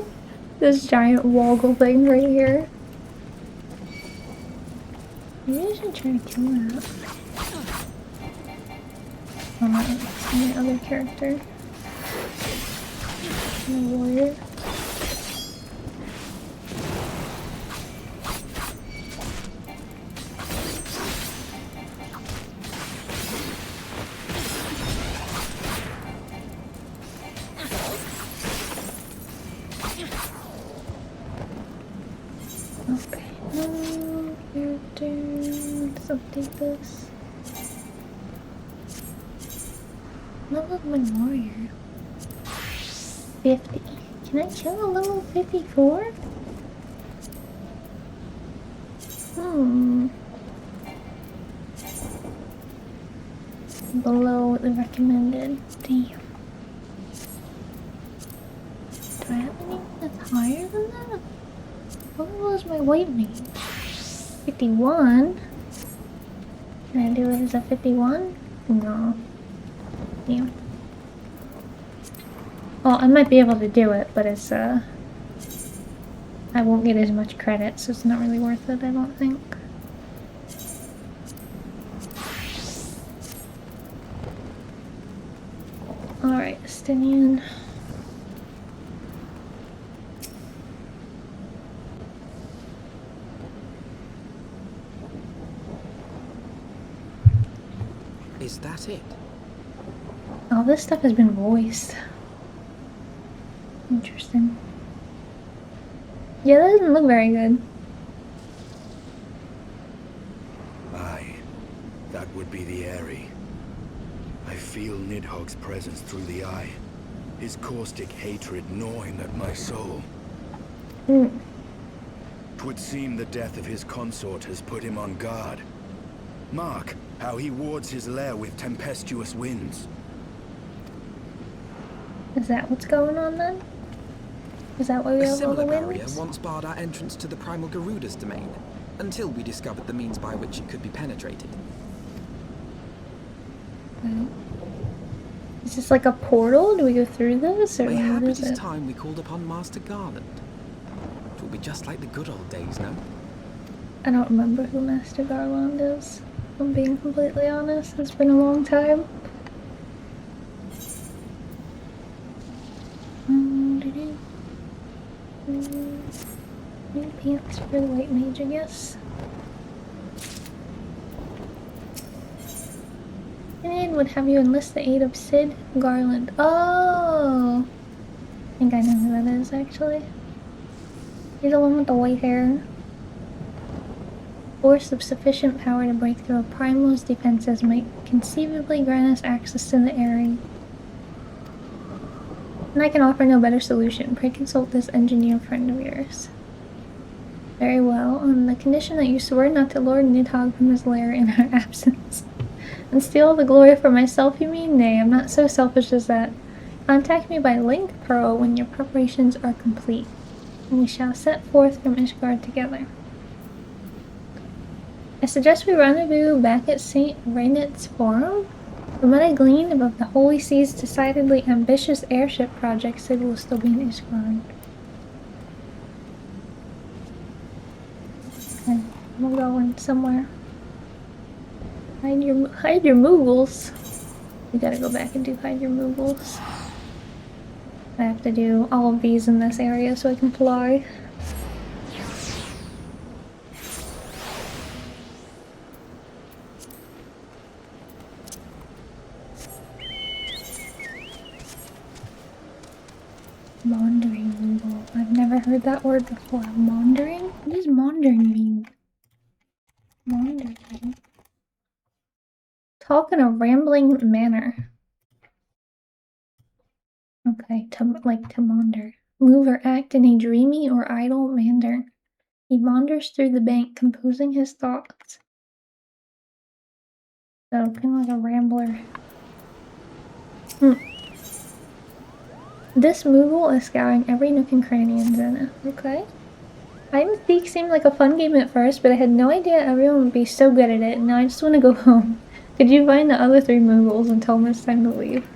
this giant woggle thing right here. Maybe I should try to kill that. Oh no, it's my other character. My warrior. Okay, no character. this. Level of my warrior. 50. Can I kill a level 54? Below the recommended. Damn. Do I have anything that's higher than that? What was my white mage? 51? Can I do it as a 51? No. Damn. Well, I might be able to do it, but it's, I won't get as much credit, so it's not really worth it, I don't think. Alright, Stinian. Is that it? All this stuff has been voiced. Interesting. Yeah, that doesn't look very good. Aye, that would be the Airy. I feel Nidhogg's presence through the eye, his caustic hatred gnawing at my soul. 'Twould seem the death of his consort has put him on guard. Mark how he wards his lair with tempestuous winds. Is that what's going on then? Is that why we A have all the similar barrier winds? once barred our entrance to the Primal Garuda's domain, until we discovered the means by which it could be penetrated. Is this like a portal? Do we go through this, or Mayhap what it is is it? time we called upon Master Garland. It will be just like the good old days, no? I don't remember who Master Garland is. If I'm being completely honest. It's been a long time. New pants for the white mage, I guess. And would have you enlist the aid of Sid Garland. Oh! I think I know who that is, actually. He's the one with the white hair. Force of sufficient power to break through a primal's defenses might conceivably grant us access to the area. And I can offer no better solution. Pray consult this engineer friend of yours. Very well, on the condition that you swear not to lord Nidhogg from his lair in our absence. And steal the glory for myself, you mean? Nay, I'm not so selfish as that. Contact me by Link Pro when your preparations are complete, and we shall set forth from Ishgard together. I suggest we rendezvous back at St. Reinit's Forum. From what I gleaned about the Holy Sea's decidedly ambitious airship project, Sid will still be in Ishgard. Okay, we'll go in somewhere. Hide your moogles. We gotta go back and do hide your moogles. I have to do all of these in this area so I can fly. Maundering moogle. I've never heard that word before. Maundering? What does maundering mean? Maundering. Talk in a rambling manner. Okay, to maunder. Move or act in a dreamy or idle manner. He wanders through the bank, composing his thoughts. So, kind of like a rambler. This moogle is scouring every nook and cranny in Zena. Okay. Hide and seek seemed like a fun game at first, but I had no idea everyone would be so good at it, and now I just want to go home. Could you find the other 3 moogles and tell them it's time to leave?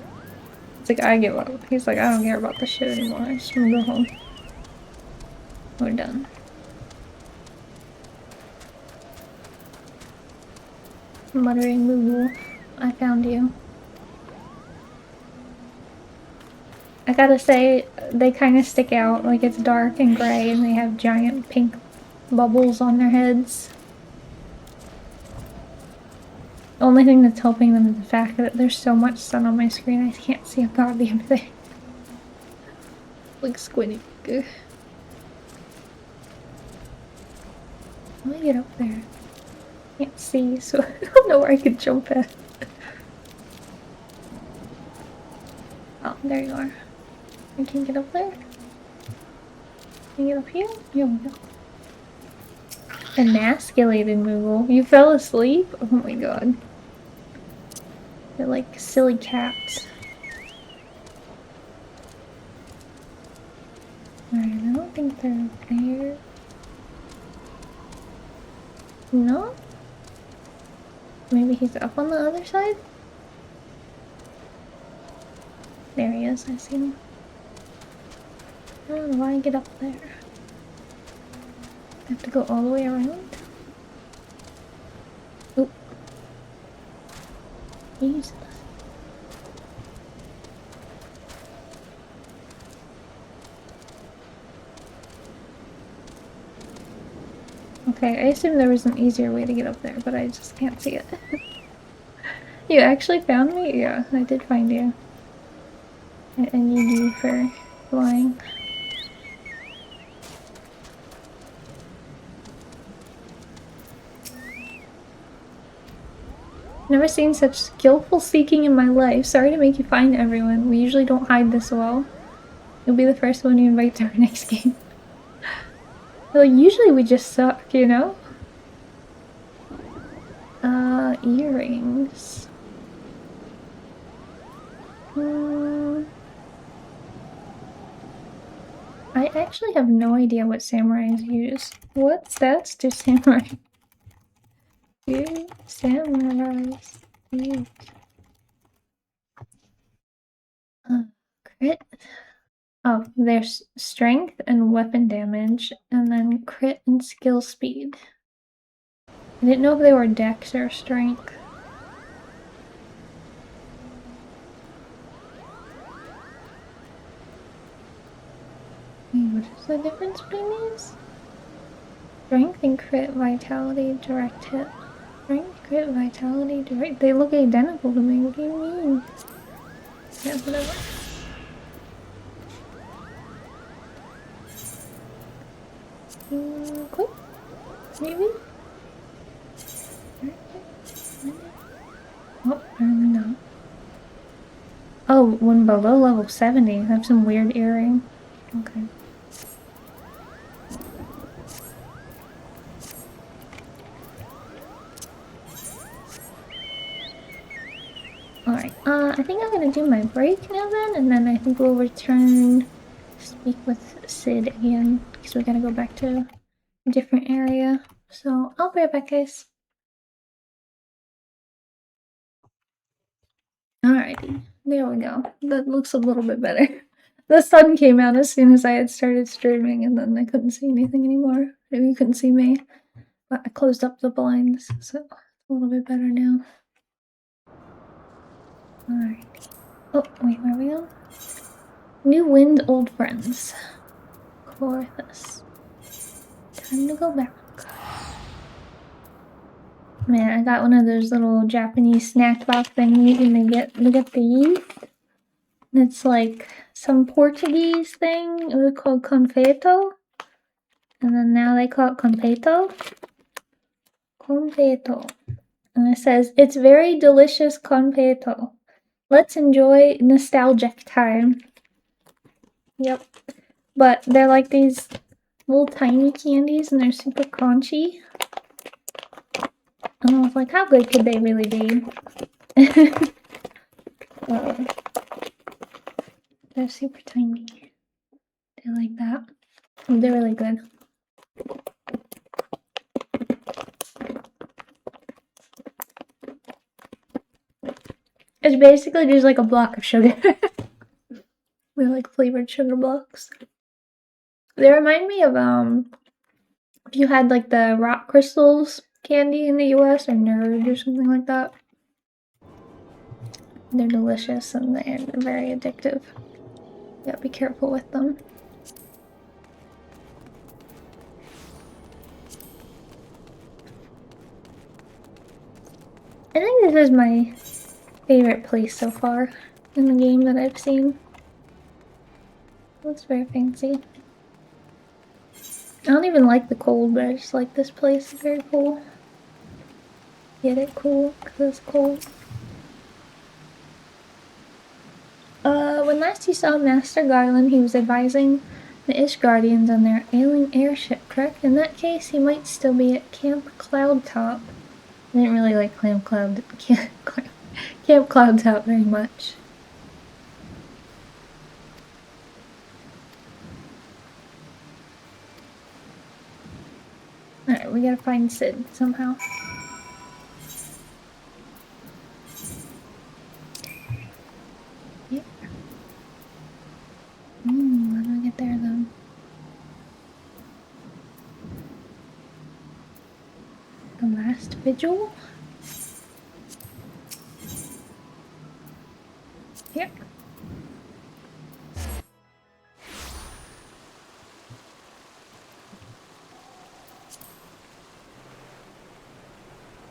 It's like, I give up. He's like, I don't care about this shit anymore. I just want to go home. We're done. Muttering moogle, I found you. I gotta say, they kind of stick out. Like, it's dark and gray, and they have giant pink bubbles on their heads. The only thing that's helping them is the fact that there's so much sun on my screen I can't see a goddamn thing. Like squinty. Ugh. How do I get up there? Can't see, so I don't know where I could jump at. Oh, there you are. I can get up there. Can you get up here? Here we go. Emasculated Moogle. You fell asleep? Oh my god. They're like silly cats. Alright, I don't think they're there. No? Maybe he's up on the other side? There he is, I see him. I don't know why I get up there. I have to go all the way around? Oop. Jesus. Okay, I assume there was an easier way to get up there, but I just can't see it. You actually found me? Yeah, I did find you. I need you for flying. Never seen such skillful seeking in my life. Sorry to make you find everyone. We usually don't hide this well. You'll be the first one you invite to our next game. Well, usually we just suck, you know? Earrings. I actually have no idea what samurais use. What stats do samurai use? Samurais use? Crit? Oh, there's strength and weapon damage, and then crit and skill speed. I didn't know if they were dex or strength. What is the difference between these? Strength and crit, vitality, direct hit. Strength, crit, vitality, direct. They look identical to me. What do you mean? Yeah, whatever. Quick? Maybe? Oh, apparently not. Oh, one below level 70. I have some weird earring. Okay. Alright, I think I'm gonna do my break now then, and then I think we'll return to speak with Sid again, because we gotta go back to a different area. So, I'll be right back, guys. Alrighty, there we go. That looks a little bit better. The sun came out as soon as I had started streaming, and then I couldn't see anything anymore. Maybe you couldn't see me. But I closed up the blinds, so it's a little bit better now. Alright. Oh, wait, where are we going? New wind, old friends. Corthus. Time to go back. Man, I got one of those little Japanese snack box thingies, and look at these. It's like some Portuguese thing. It was called confeito. And then now they call it confeito. Confeito. And it says, it's very delicious confeito. Let's enjoy nostalgic time. Yep. But they're like these little tiny candies and they're super crunchy. And I was like, how good could they really be? They're super tiny. They're like that. They're really good. It's basically just like a block of sugar. They're like flavored sugar blocks. They remind me of if you had like the rock crystals candy in the US or Nerd or something like that. They're delicious and they're very addictive. You gotta be careful with them. I think this is my favorite place so far in the game that I've seen. Looks very fancy. I don't even like the cold, but I just like this place. It's very cool. Get it? Cool? Cause it's cool. When last you saw Master Garland, he was advising the Ishguardians on their ailing airship, correct? In that case, he might still be at Camp Cloudtop. I didn't really like Camp Cloudtop very much. Alright, we gotta find Sid somehow. Yep. How do I get there though? The last vigil? Here.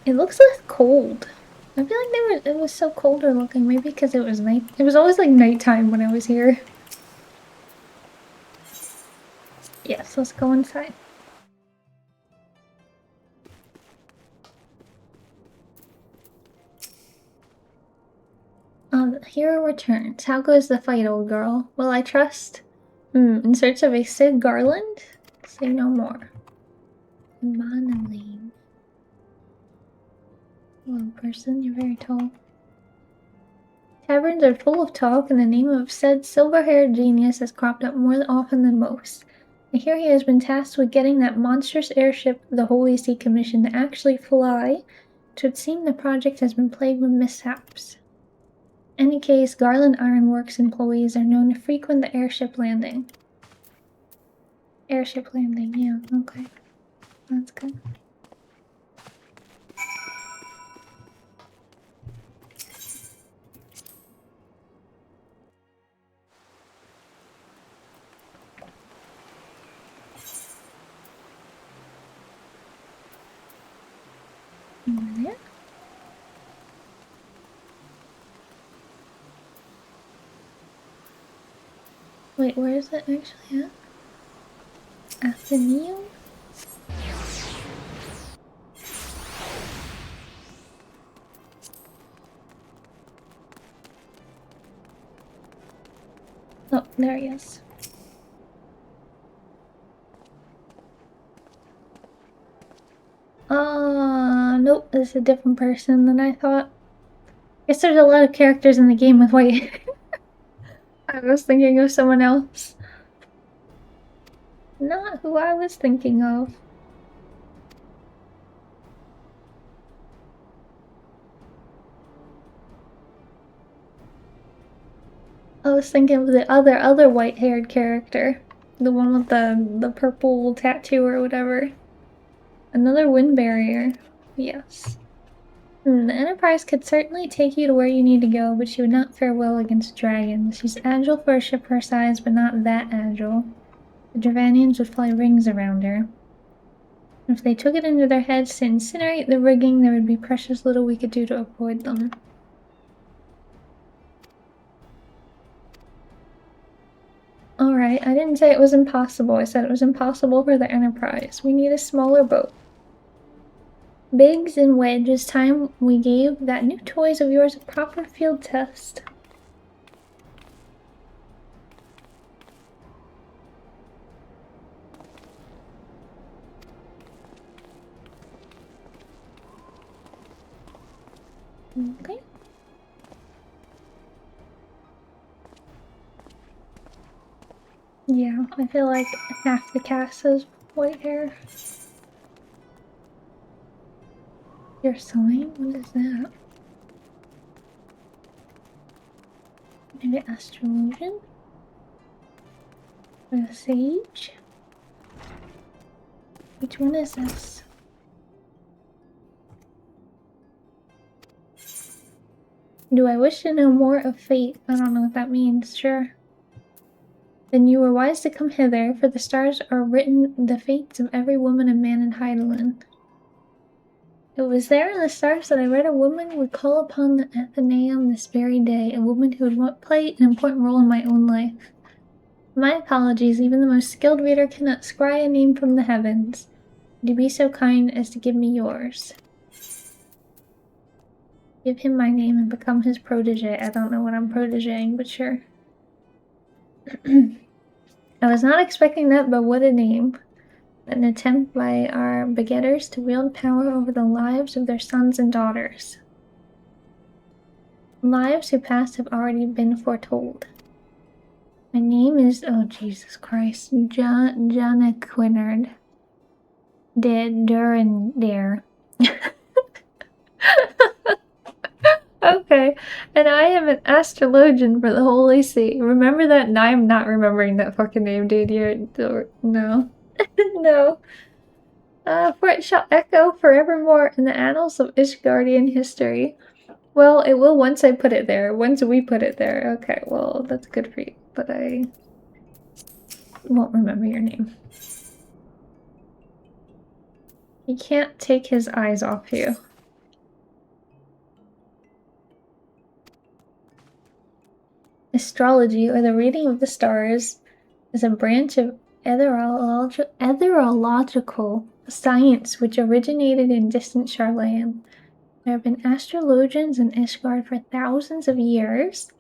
It looks less cold. I feel like it was so colder looking, maybe because it was night. It was always like nighttime when I was here. Yes, let's go inside. The hero returns. How goes the fight, old girl? Will I trust? In search of a Sid Garland? Say no more. Monoline. Hello, person. You're very tall. Taverns are full of talk, and the name of said silver-haired genius has cropped up more often than most. I hear he has been tasked with getting that monstrous airship the Holy See commissioned to actually fly. It would seem the project has been plagued with mishaps. In any case, Garland Ironworks employees are known to frequent the airship landing. Airship landing, yeah, okay. That's good. Over there. Wait, where is it actually at? Athenaeum? Oh, there he is. Nope, this is a different person than I thought. Guess there's a lot of characters in the game with white. I was thinking of someone else. Not who I was thinking of. I was thinking of the other white-haired character. The one with the purple tattoo or whatever. Another wind barrier. Yes. The Enterprise could certainly take you to where you need to go, but she would not fare well against dragons. She's agile for a ship her size, but not that agile. The Dravanians would fly rings around her. If they took it into their heads to incinerate the rigging, there would be precious little we could do to avoid them. Alright, I didn't say it was impossible. I said it was impossible for the Enterprise. We need a smaller boat. Biggs and Wedge, it's time we gave that new toys of yours a proper field test. Okay. Yeah, I feel like half the cast has white hair. You're sewing? What is that? Maybe astrologian? Or a sage? Which one is this? Do I wish to know more of fate? I don't know what that means. Sure. Then you were wise to come hither, for the stars are written the fates of every woman and man in Hydaelyn. It was there in the stars that I read a woman would call upon the Athenaeum this very day, a woman who would play an important role in my own life. My apologies, even the most skilled reader cannot scry a name from the heavens. Would you be so kind as to give me yours? Give him my name and become his protege. I don't know what I'm protegeing, but sure. I was not expecting that, but what a name. An attempt by our begetters to wield power over the lives of their sons and daughters. Lives whose past have already been foretold. My name is, oh Jesus Christ, Jana Quinard. Durandare. Okay, and I am an astrologian for the Holy See. Remember that? No, I'm not remembering that fucking name, dude. No. No. For it shall echo forevermore in the annals of Ishgardian history. Well, it will once I put it there. Once we put it there. Okay, well, that's good for you. But I won't remember your name. He can't take his eyes off you. Astrology, or the reading of the stars, is a branch of etherological science which originated in distant Sharlayan. There have been astrologians in Ishgard for thousands of years,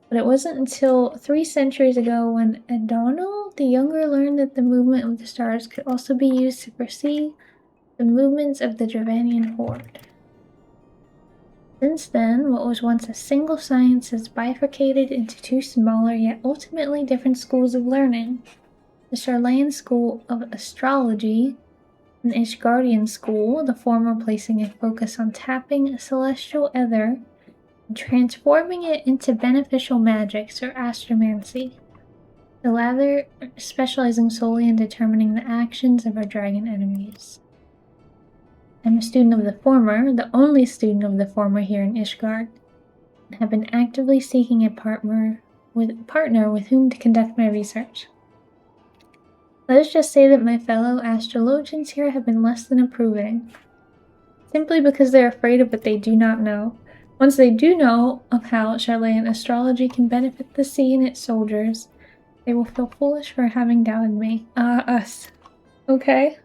but it wasn't until 3 centuries ago when Adonal the Younger learned that the movement of the stars could also be used to foresee the movements of the Dravanian horde. Since then, what was once a single science has bifurcated into 2 smaller yet ultimately different schools of learning. The Sharlayan School of Astrology and Ishgardian School, the former placing a focus on tapping a celestial ether and transforming it into beneficial magics or astromancy. The latter specializing solely in determining the actions of our dragon enemies. I'm a student of the former, the only student of the former here in Ishgard, and have been actively seeking a partner with whom to conduct my research. Let us just say that my fellow astrologians here have been less than approving, simply because they're afraid of what they do not know. Once they do know of how Sharlayan astrology can benefit the sea and its soldiers, they will feel foolish for having doubted me. Us. Okay?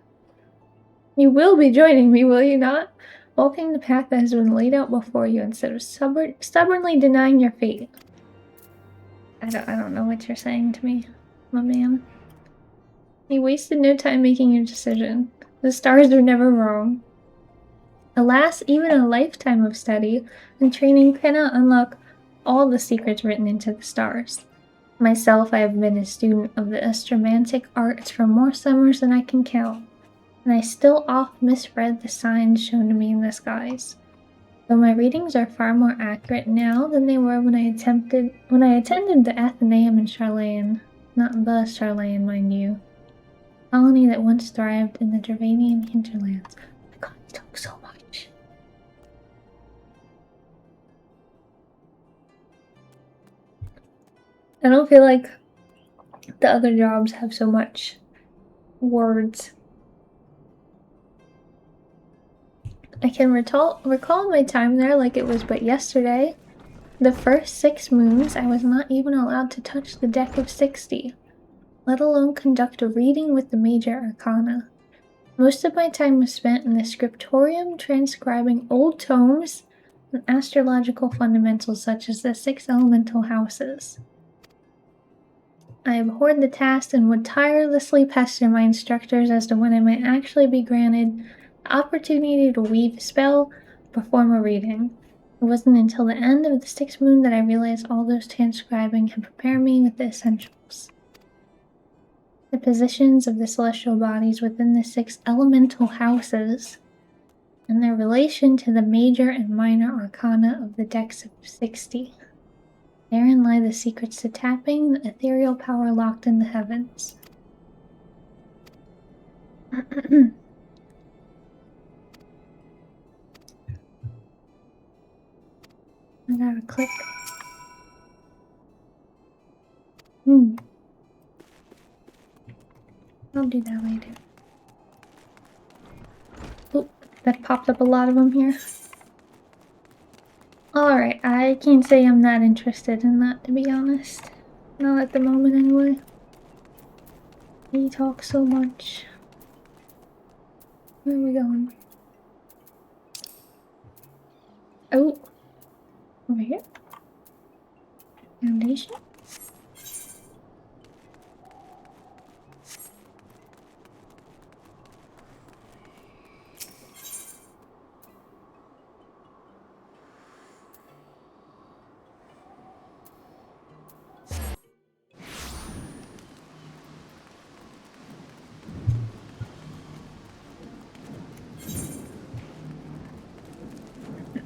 You will be joining me, will you not? Walking the path that has been laid out before you instead of stubbornly denying your fate. I don't know what you're saying to me, my man. You wasted no time making your decision. The stars are never wrong. Alas, even a lifetime of study and training cannot unlock all the secrets written into the stars. Myself, I have been a student of the astromantic arts for more summers than I can count, and I still oft misread the signs shown to me in the skies. Though my readings are far more accurate now than they were when I attended the Athenaeum in Sharlayan, not the Sharlayan, mind you, a colony that once thrived in the Dravanian hinterlands. Oh my god, he talks so much. I don't feel like the other jobs have so much words. I can recall my time there like it was but yesterday. The first 6 moons, I was not even allowed to touch the deck of 60, let alone conduct a reading with the major arcana. Most of my time was spent in the scriptorium transcribing old tomes and astrological fundamentals such as the 6 elemental houses. I abhorred the task and would tirelessly pester my instructors as to when I might actually be granted the opportunity to weave a spell, perform a reading. It wasn't until the end of the 6th moon that I realized all those transcribing had prepared me with the essentials. The positions of the celestial bodies within the 6 elemental houses, and their relation to the major and minor arcana of the decks of 60. Therein lie the secrets to tapping the ethereal power locked in the heavens. I gotta click. I'll do that later. Oop, that popped up a lot of them here. Alright, I can't say I'm that interested in that, to be honest. Not at the moment, anyway. He talks so much. Where are we going? Oh, Over here. Foundation.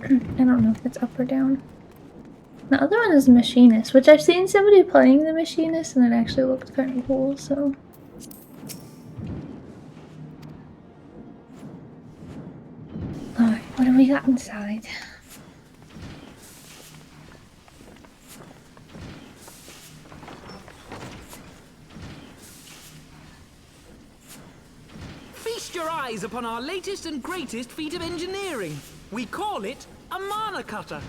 I don't know if it's up or down. The other one is the Machinist, which I've seen somebody playing the Machinist and it actually looked kind of cool, so... Alright, what do we got inside? Feast your eyes upon our latest and greatest feat of engineering. We call it a mana cutter.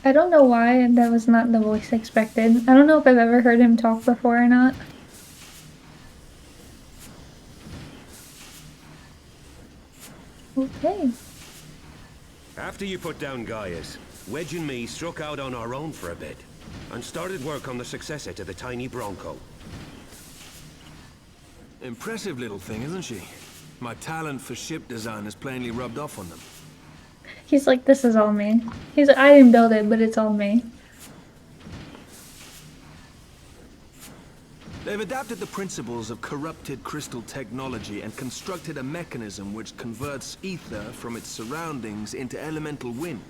I don't know why that was not the voice expected. I don't know if I've ever heard him talk before or not. Okay. After you put down Gaius, Wedge and me struck out on our own for a bit, and started work on the successor to the tiny Bronco. Impressive little thing, isn't she? My talent for ship design has plainly rubbed off on them. He's like, this is all me. He's like, I didn't build it, but it's all me. They've adapted the principles of corrupted crystal technology and constructed a mechanism which converts ether from its surroundings into elemental wind.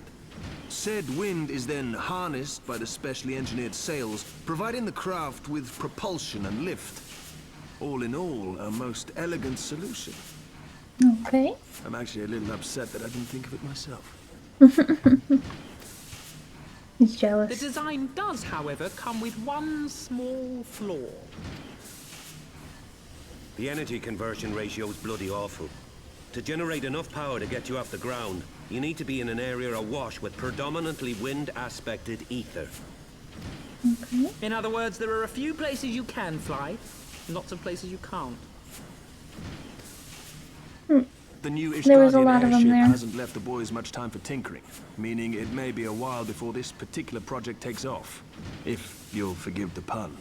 Said wind is then harnessed by the specially engineered sails, providing the craft with propulsion and lift. All in all, a most elegant solution. Okay. I'm actually a little upset that I didn't think of it myself. He's jealous. The design does, however, come with one small flaw. The energy conversion ratio is bloody awful. To generate enough power to get you off the ground, you need to be in an area awash with predominantly wind-aspected ether. Okay. In other words, there are a few places you can fly, lots of places you can't. The new There was a Ishgardian lot of them airship there. hasn't left the boys much time for tinkering, meaning it may be a while before this particular project takes off. If you'll forgive the pun.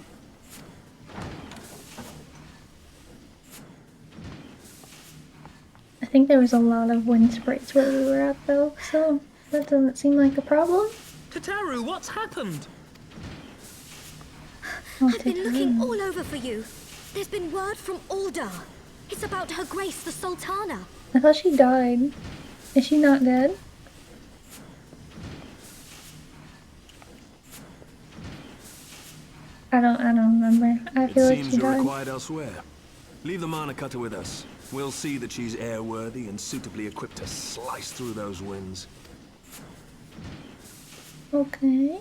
I think there was a lot of wind sprays where we were at though, so that doesn't seem like a problem. Tataru, what's happened? I've been looking all over for you. There's been word from Aldar. It's about Her Grace, the Sultana. I thought she died. Is she not dead? I don't remember. I It feel like seems she you're died. required elsewhere. Leave the mana cutter with us. We'll see that she's airworthy and suitably equipped to slice through those winds. Okay.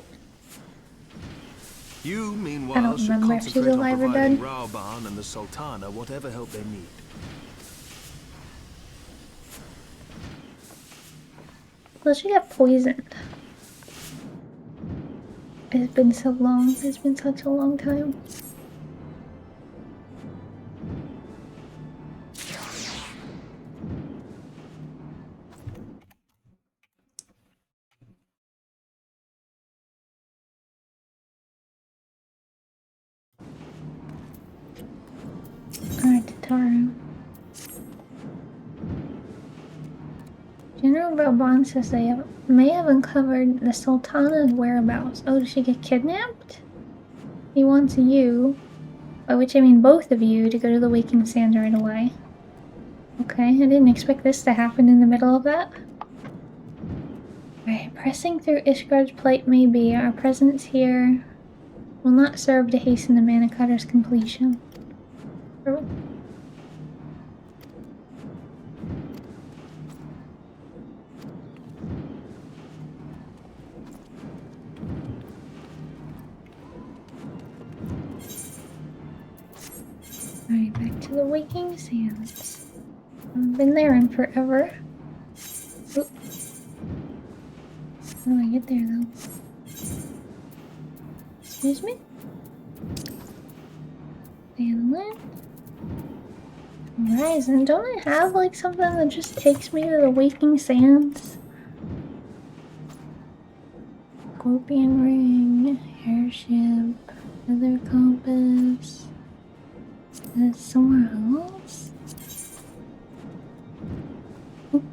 You, I meanwhile, don't should remember if she's concentrate on alive or providing dead. Rauban and the Sultana whatever help they need. Well, she got poisoned. It's been so long. It's been such a long time. Alright, Tataru. General Rauban says they may have uncovered the Sultana's whereabouts. Oh, did she get kidnapped? He wants you, by which I mean both of you, to go to the Waking Sands right away. Okay, I didn't expect this to happen in the middle of that. Alright, pressing through Ishgard's plate may be. Our presence here will not serve to hasten the mana cutter's completion. Alright, back to the Waking Sands. I've been there in forever. Oop. How do I get there though? Excuse me? Stay on the land. Horizon, don't I have like something that just takes me to the Waking Sands? Scorpion ring, airship, feather compass. Is it somewhere else? Oop.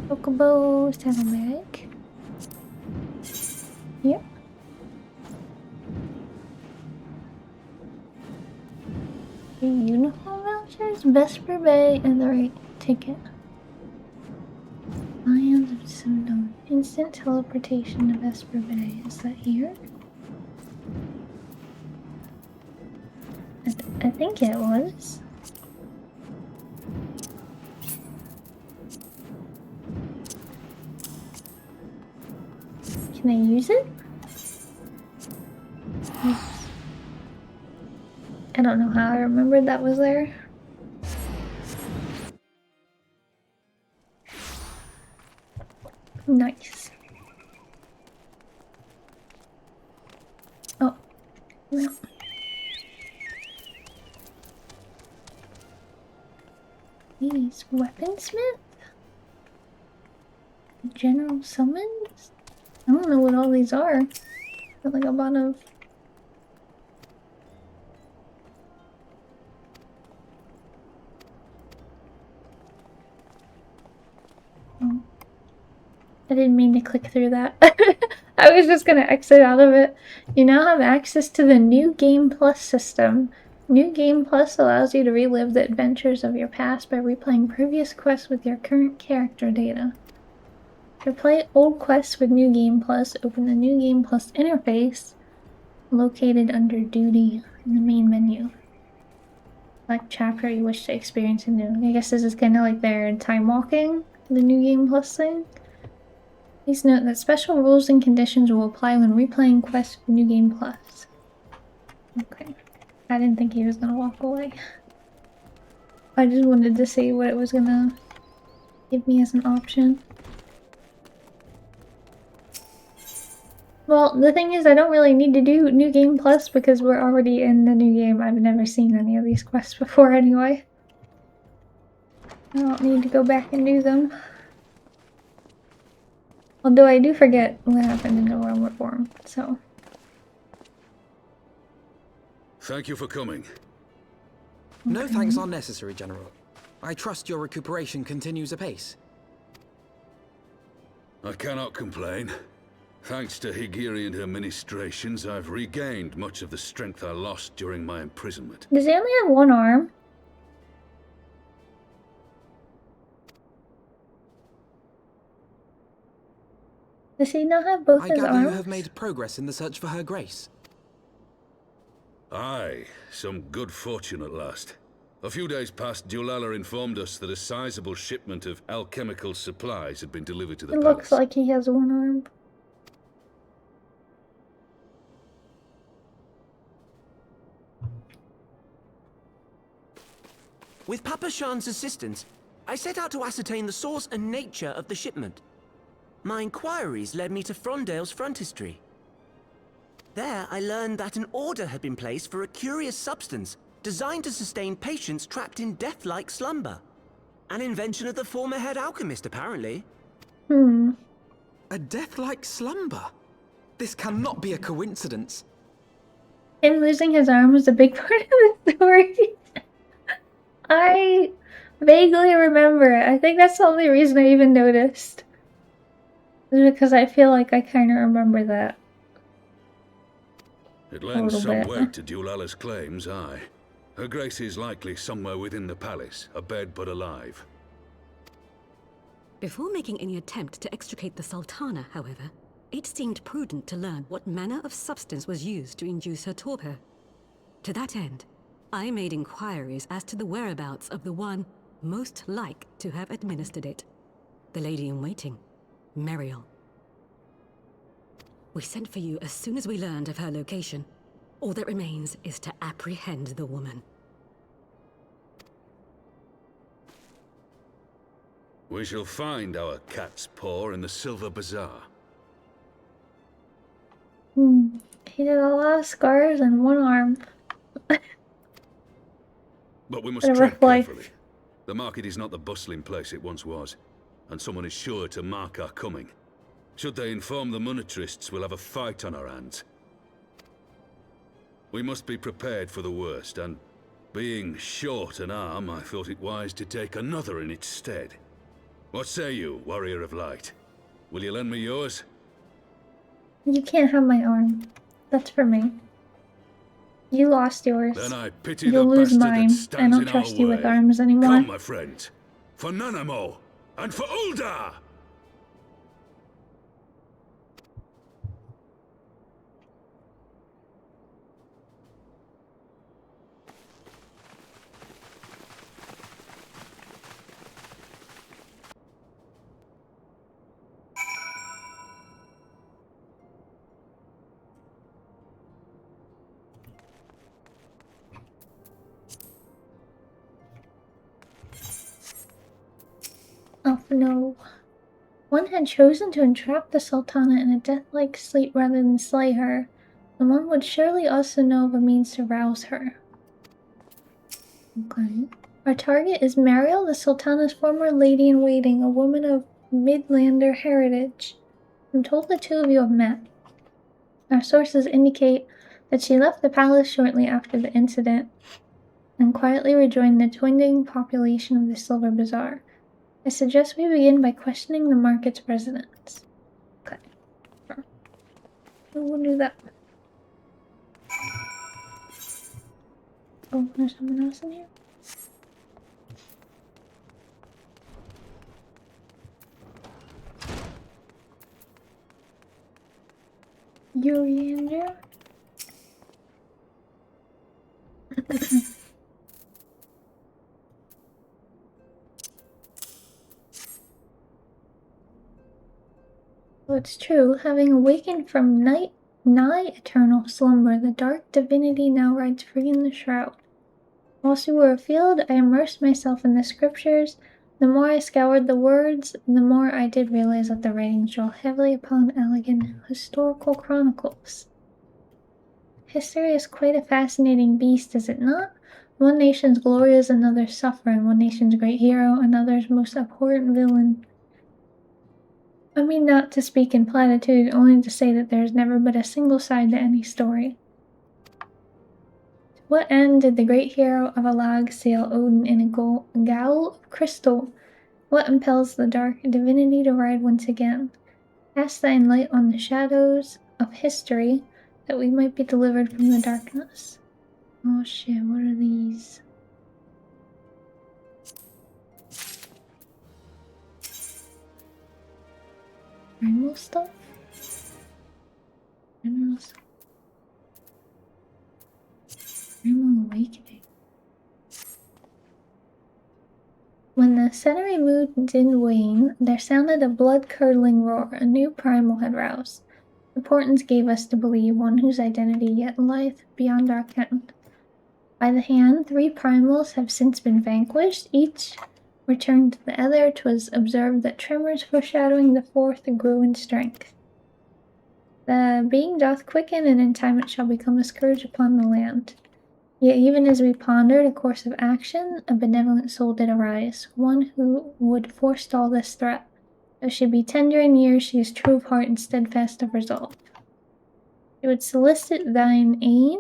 Chocobo, saddlebag. Yep. The uniform vouchers, Vesper Bay, and the right ticket. Lions of Simdom. Instant teleportation to Vesper Bay. Is that here? I think it was. Can I use it? I don't know how I remembered that was there. Nice. Oh. No. These weaponsmith? General summons? I don't know what all these are. I feel like a lot of... Oh. I didn't mean to click through that. I was just gonna exit out of it. You now have access to the New Game Plus system. New Game Plus allows you to relive the adventures of your past by replaying previous quests with your current character data. To play old quests with New Game Plus, open the New Game Plus interface located under Duty in the main menu. Select chapter you wish to experience anew. I guess this is kind of like their time walking, the New Game Plus thing. Please note that special rules and conditions will apply when replaying quests with New Game Plus. Okay. I didn't think he was gonna walk away. I just wanted to see what it was gonna give me as an option. Well, the thing is, I don't really need to do New Game Plus because we're already in the new game. I've never seen any of these quests before anyway. I don't need to go back and do them. Although I do forget what happened in the Realm Reform, so... Thank you for coming. No thanks are necessary, General. I trust your recuperation continues apace. I cannot complain. Thanks to Higiri and her ministrations, I've regained much of the strength I lost during my imprisonment. Does he only have one arm? Does he not have both his I gather arms? you have made progress in the search for Her Grace. Aye, some good fortune at last. A few days past, Dulala informed us that a sizable shipment of alchemical supplies had been delivered to the It palace. looks like he has one arm. With Papa Shan's assistance, I set out to ascertain the source and nature of the shipment. My inquiries led me to Frondale's frontistery. There, I learned that an order had been placed for a curious substance designed to sustain patients trapped in death-like slumber. An invention of the former head alchemist, apparently. A death-like slumber? This cannot be a coincidence. Him losing his arm was a big part of the story. I vaguely remember it. I think that's the only reason I even noticed. Is because I feel like I kind of remember that. It lends some bit. weight to Dulala's claims, aye. Her Grace is likely somewhere within the palace, abed but alive. Before making any attempt to extricate the Sultana, however, it seemed prudent to learn what manner of substance was used to induce her torpor. To that end, I made inquiries as to the whereabouts of the one most like to have administered it. The lady in waiting, Meriel. We sent for you as soon as we learned of her location. All that remains is to apprehend the woman. We shall find our cat's paw in the Silver Bazaar. He did a lot of scars and one arm. But we must Bit of tread rough life. carefully. The market is not the bustling place it once was, and someone is sure to mark our coming. Should they inform the monetrists, we'll have a fight on our hands. We must be prepared for the worst, and being short an arm, I thought it wise to take another in its stead. What say you, Warrior of Light? Will you lend me yours? You can't have my arm. That's for me. You lost yours. Then I pity You'll the lose bastard mine. that I stands don't in trust our you with way. arms anymore. Come, my friend. For Nanamo, and for Uldar! Oh no. One had chosen to entrap the Sultana in a death-like sleep rather than slay her, and one would surely also know of a means to rouse her. Okay. Our target is Mariel, the Sultana's former lady-in-waiting, a woman of Midlander heritage. I'm told the two of you have met. Our sources indicate that she left the palace shortly after the incident and quietly rejoined the dwindling population of the Silver Bazaar. I suggest we begin by questioning the market's residents. Okay. We'll do that. Oh, there's someone else in here? Uriander? Well, it's true. Having awakened from nigh eternal slumber, the dark divinity now rides free in the shroud. Whilst we were afield, I immersed myself in the scriptures. The more I scoured the words, the more I did realize that the writings draw heavily upon elegant historical chronicles. History is quite a fascinating beast, is it not? One nation's glory is another's suffering, one nation's great hero, another's most abhorrent villain. I mean not to speak in platitude, only to say that there is never but a single side to any story. To what end did the great hero of Alag sail Odin in a gowl of crystal? What impels the dark divinity to ride once again? Cast thine light on the shadows of history, that we might be delivered from the darkness. Oh shit, what are these? Primal stuff? Primal awakening. When the century moon did wane, there sounded a blood-curdling roar. A new primal had roused. The portents gave us to believe one whose identity yet lieth beyond our ken. By the hand, 3 primals have since been vanquished. Each returned to the other. 'Twas observed that tremors foreshadowing the 4th grew in strength. The being doth quicken, and in time it shall become a scourge upon the land. Yet even as we pondered a course of action, a benevolent soul did arise, one who would forestall this threat. Though she be tender in years, she is true of heart and steadfast of resolve. She would solicit thine aid,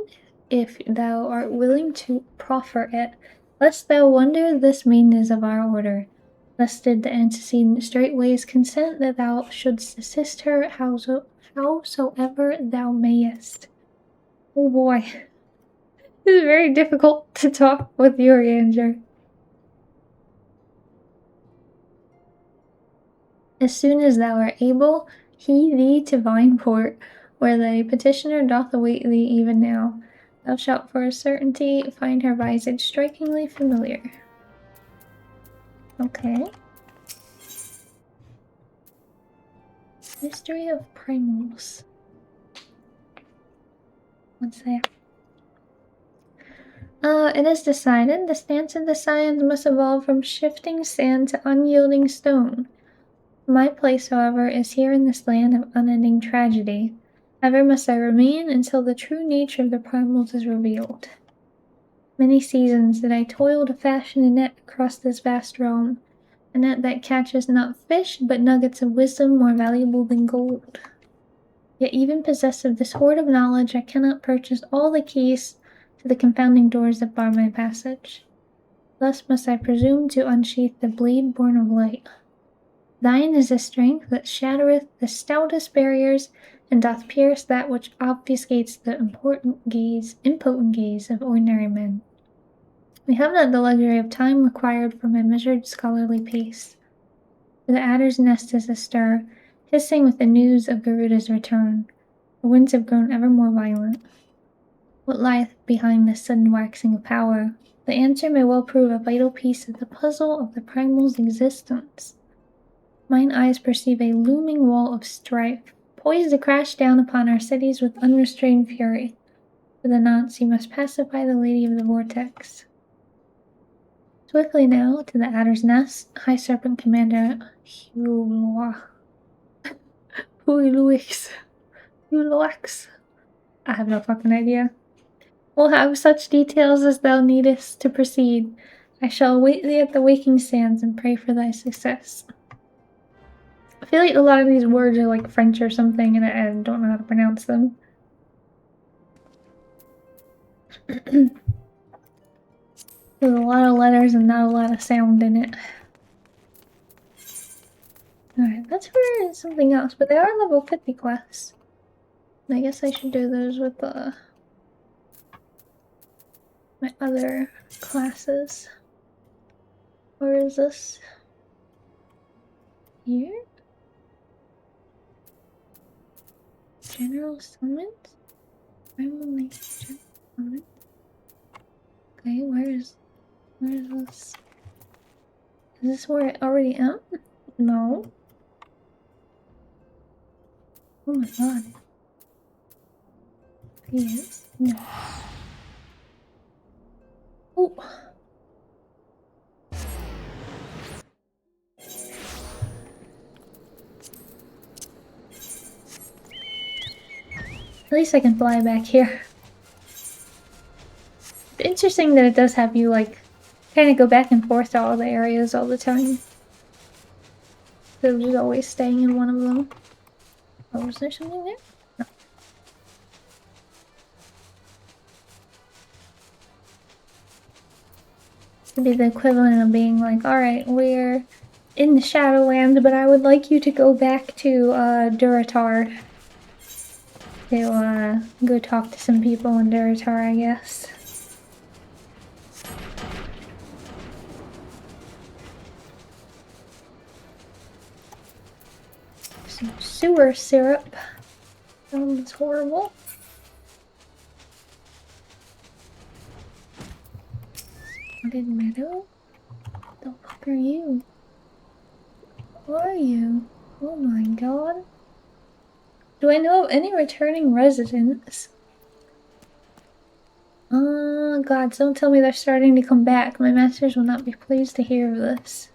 if thou art willing to proffer it, lest thou wonder this maiden is of our order. Thus did the antecedent straightways consent that thou shouldst assist her howsoever thou mayest. Oh boy. This is very difficult to talk with Urianger. As soon as thou art able, hie thee to Vineport, where the petitioner doth await thee even now. Thou shalt for a certainty find her visage strikingly familiar. Okay. Mystery of Primals. What's that? It is decided the stance of the Scions must evolve from shifting sand to unyielding stone. My place, however, is here in this land of unending tragedy. Ever must I remain until the true nature of the primals is revealed. Many seasons did I toil to fashion a net across this vast realm. A net that catches not fish, but nuggets of wisdom more valuable than gold. Yet even possessed of this hoard of knowledge, I cannot purchase all the keys to the confounding doors that bar my passage. Thus must I presume to unsheath the blade born of light. Thine is the strength that shattereth the stoutest barriers, and doth pierce that which obfuscates the impotent gaze of ordinary men. We have not the luxury of time required for my measured scholarly pace. For the adder's nest is astir, hissing with the news of Garuda's return. The winds have grown ever more violent. What lieth behind this sudden waxing of power? The answer may well prove a vital piece of the puzzle of the primal's existence. Mine eyes perceive a looming wall of strife, poised to crash down upon our cities with unrestrained fury. For the nonce you must pacify the Lady of the Vortex. Swiftly now to the adder's nest, High Serpent Commander Huiluix. I have no fucking idea. We'll have such details as thou needest to proceed. I shall await thee at the waking sands and pray for thy success. I feel like a lot of these words are like French or something, and I don't know how to pronounce them. There's a lot of letters and not a lot of sound in it. Alright, that's for something else, but they are level 50 quests. I guess I should do those with my other classes. Where is this? Here? General Summons? Primal Nature Summons? Okay, where is this? Is this where I already am? No. Oh my god. Yes. No. Oh. At least I can fly back here. It's interesting that it does have you, like, kind of go back and forth to all the areas all the time. So just always staying in one of them. Oh, was there something there? No. It'd be the equivalent of being like, alright, we're in the Shadowlands, but I would like you to go back to Durotar. To go talk to some people in Durotar, I guess. Some sewer syrup. Sounds horrible. Spotted meadow? What the fuck are you? Who are you? Oh my god. Do I know of any returning residents? Oh god, don't tell me they're starting to come back. My masters will not be pleased to hear of this.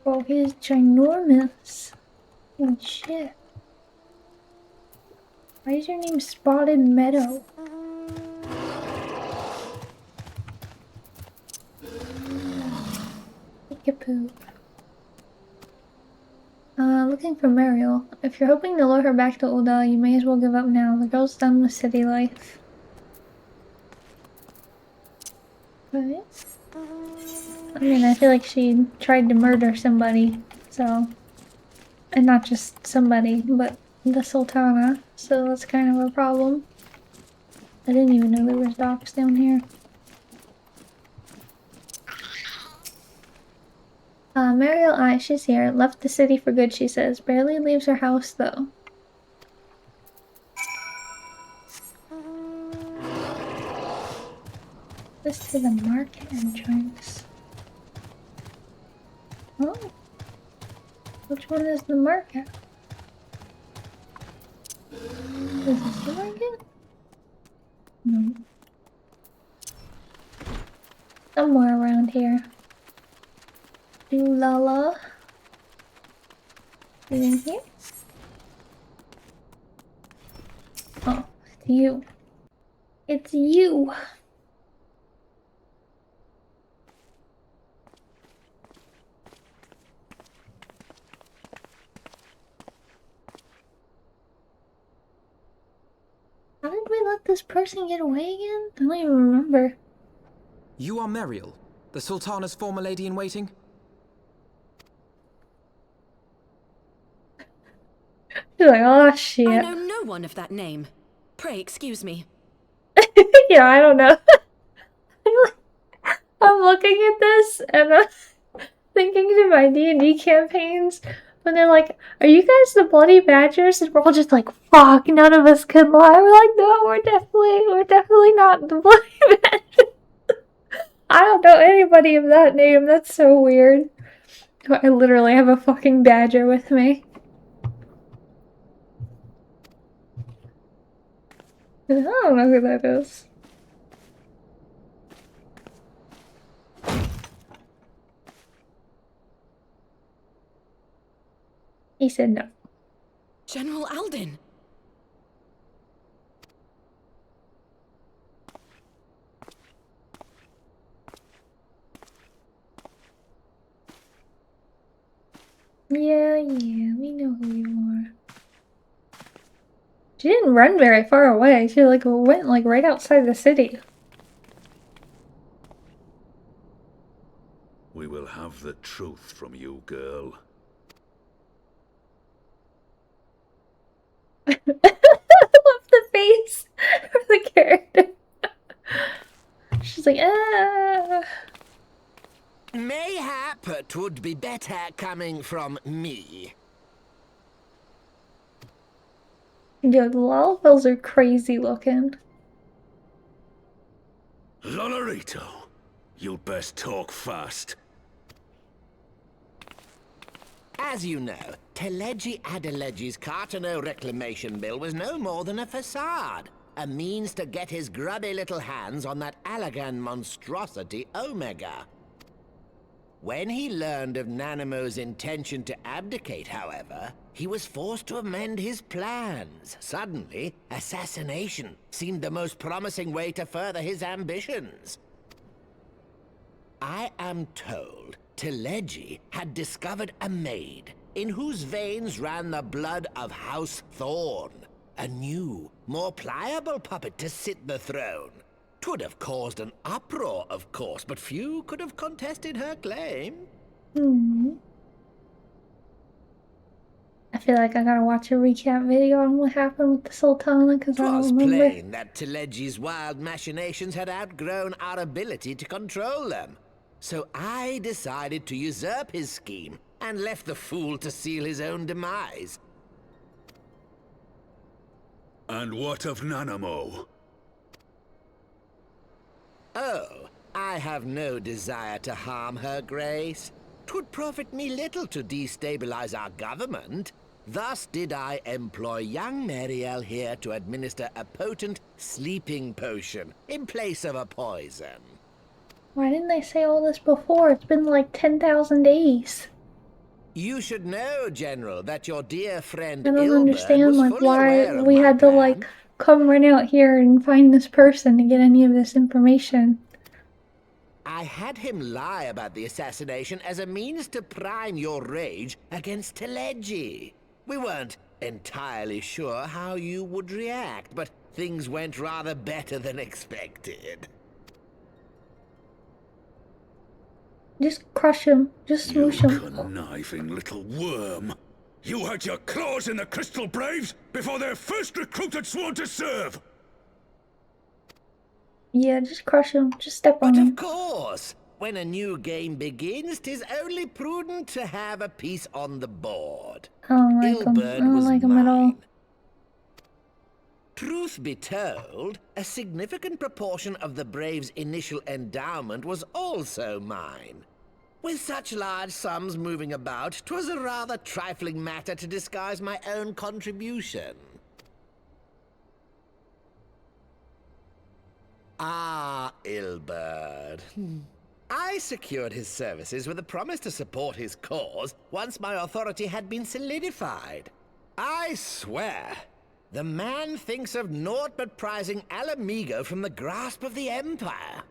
Oh, he is ginormous. Holy shit. Why is your name Spotted Meadow? Peekapoo. Looking for Mariel. If you're hoping to lure her back to Ul'dah, you may as well give up now. The girl's done with city life. Right? I mean, I feel like she tried to murder somebody, so... And not just somebody, but the Sultana, so that's kind of a problem. I didn't even know there was docks down here. Mariel, she's here. Left the city for good, she says. Barely leaves her house, though. This to the market entrance. Oh. Which one is the market? Is this the market? No. Somewhere around here. Lala. Is it in here? Oh, it's you. It's you! let this person get away again? I don't even remember. You are Meriel, the Sultana's former lady-in-waiting? She's like, oh shit. I know no one of that name. Pray excuse me. Yeah, I don't know. I'm looking at this and I'm thinking to my D&D campaigns when they're like, are you guys the Bloody Badgers? And we're all just like, fuck, none of us can lie. We're like, no, we're definitely not the Bloody Badgers. I don't know anybody of that name. That's so weird. I literally have a fucking badger with me. I don't know who that is. He said no. General Alden. Yeah, we know who you are. She didn't run very far away. She like went like right outside the city. We will have the truth from you, girl. I love the face of the character. She's like, ah. Mayhap it would be better coming from me. Yo, the Lalafels are crazy looking. Lolorito, you'd best talk fast. As you know, Teleji Adeleji's Cartano reclamation bill was no more than a facade. A means to get his grubby little hands on that Allagan monstrosity Omega. When he learned of Nanamo's intention to abdicate, however, he was forced to amend his plans. Suddenly, assassination seemed the most promising way to further his ambitions. I am told Teleji had discovered a maid in whose veins ran the blood of House Thorn. A new, more pliable puppet to sit the throne. 'Twould have caused an uproar, of course, but few could have contested her claim. I feel like I gotta watch a recap video on what happened with the Sultana because I don't 'Twas remember. plain that Teleji's wild machinations had outgrown our ability to control them. So I decided to usurp his scheme and left the fool to seal his own demise. And what of Nanamo? Oh, I have no desire to harm her grace. 'Twould profit me little to destabilize our government. Thus did I employ young Meriel here to administer a potent sleeping potion in place of a poison. Why didn't they say all this before? It's been like 10,000 days. You should know, General, that your dear friend I don't Ilbert understand was like fully why aware of we my had to plan. like come run out here and find this person to get any of this information. I had him lie about the assassination as a means to prime your rage against Teleji. We weren't entirely sure how you would react, but things went rather better than expected. Just crush him. Just smoosh him. Conniving little worm. You had your claws in the Crystal Braves before their first recruit had sworn to serve! Yeah, just crush him. Just step on But him. of course, when a new game begins, 'tis only prudent to have a piece on the board. I don't like him. I don't like him at all. Truth be told, a significant proportion of the Braves' initial endowment was also mine. With such large sums moving about, 'twas a rather trifling matter to disguise my own contribution. Ah, Ilbert. I secured his services with a promise to support his cause once my authority had been solidified. I swear, the man thinks of naught but prizing Alamigo from the grasp of the Empire.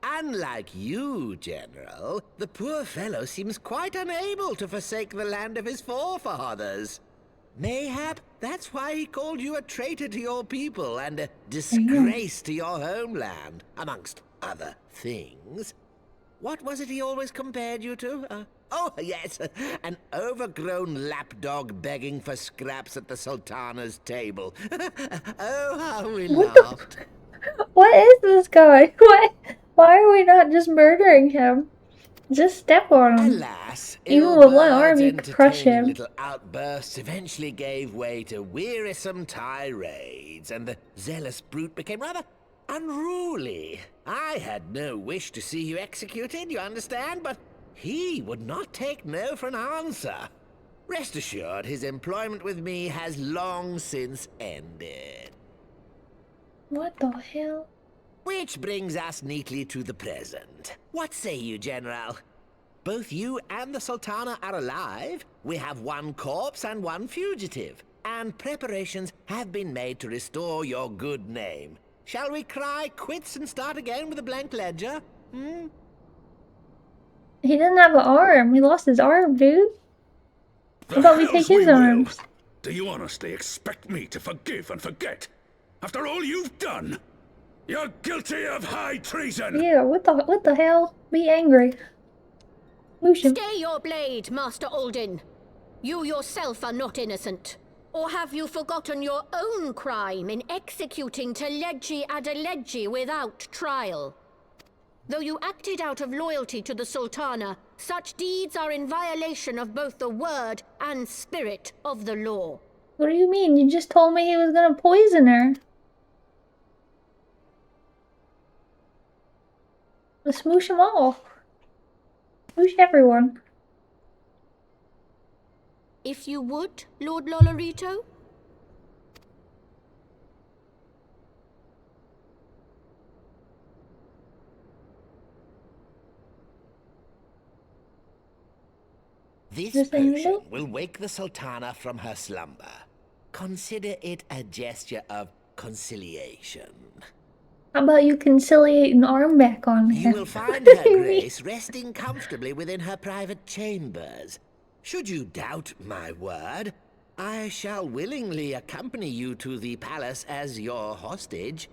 Unlike you, General, the poor fellow seems quite unable to forsake the land of his forefathers. Mayhap that's why he called you a traitor to your people and a disgrace to your homeland, amongst other things. What was it he always compared you to? Oh, yes, an overgrown lapdog begging for scraps at the Sultana's table. Oh, how we laughed. What is this guy? Why are we not just murdering him? Just step on him. Alas, even with one arm, you could crush him. Little outbursts eventually gave way to wearisome tirades, and the zealous brute became rather unruly. I had no wish to see you executed, you understand, but he would not take no for an answer. Rest assured, his employment with me has long since ended. What the hell? Which brings us neatly to the present. What say you, General? Both you and the Sultana are alive. We have one corpse and one fugitive. And preparations have been made to restore your good name. Shall we cry quits and start again with a blank ledger? He doesn't have an arm. He lost his arm, dude. How about we take his arms? Do you honestly expect me to forgive and forget? After all you've done? You're guilty of high treason! Yeah, what the hell? Be angry. Lucian. Stay your blade, Master Alden. You yourself are not innocent. Or have you forgotten your own crime in executing Lady Iceheart without trial? Though you acted out of loyalty to the Sultana, such deeds are in violation of both the word and spirit of the law. What do you mean? You just told me he was gonna poison her. Let's smoosh them all. Smoosh everyone. If you would, Lord Lolorito? This potion will wake the Sultana from her slumber. Consider it a gesture of conciliation. How about you conciliate an arm back on him? You will find her grace resting comfortably within her private chambers. Should you doubt my word, I shall willingly accompany you to the palace as your hostage.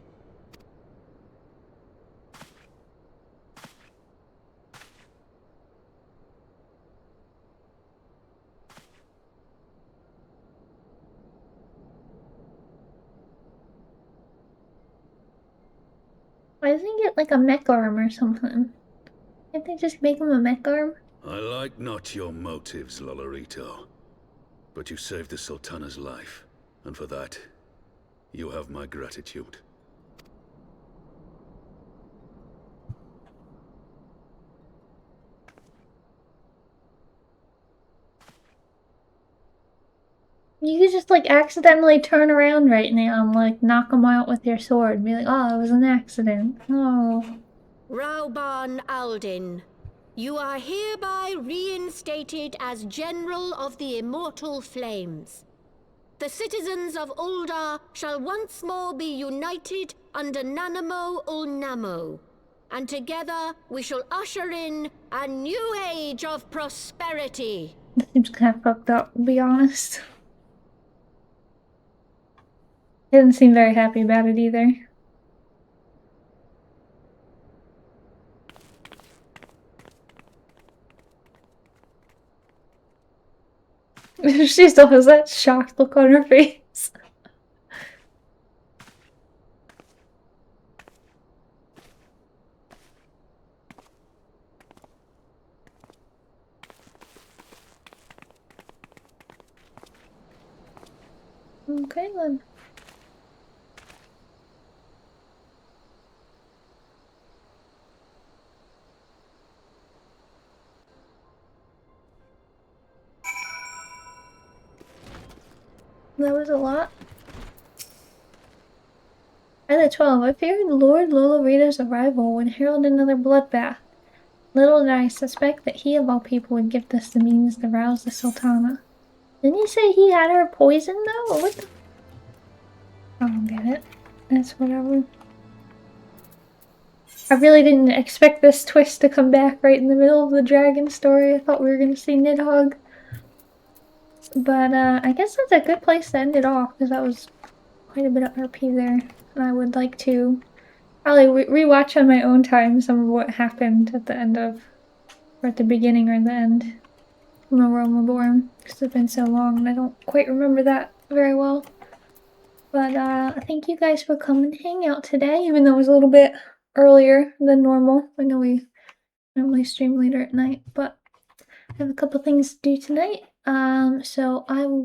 Why doesn't he get like a mech arm or something? Can't they just make him a mech arm? I like not your motives, Lolorito. But you saved the Sultana's life, and for that, you have my gratitude. You could just like accidentally turn around right now and like knock him out with your sword and be like, oh, it was an accident. Oh. Rauban Aldin, you are hereby reinstated as General of the Immortal Flames. The citizens of Ul'dah shall once more be united under Nanamo Ul'Namo, and together we shall usher in a new age of prosperity. That seems kind of fucked up, to be honest. He doesn't seem very happy about it either. She still has that shocked look on her face. Okay then. That was a lot. At 12, I feared Lord Lolorito's arrival would herald another bloodbath. Little did I suspect that he of all people would give us the means to rouse the Sultana. Didn't he say he had her poisoned though? Or what the? I don't get it. That's whatever. I really didn't expect this twist to come back right in the middle of the dragon story. I thought we were gonna see Nidhogg. But I guess that's a good place to end it off, because that was quite a bit of RP there. And I would like to probably rewatch on my own time some of what happened at the end of, or at the beginning or the end of MMORPG, because it's been so long and I don't quite remember that very well. But thank you guys for coming to hang out today, even though it was a little bit earlier than normal. I know we normally stream later at night, but I have a couple things to do tonight. So I will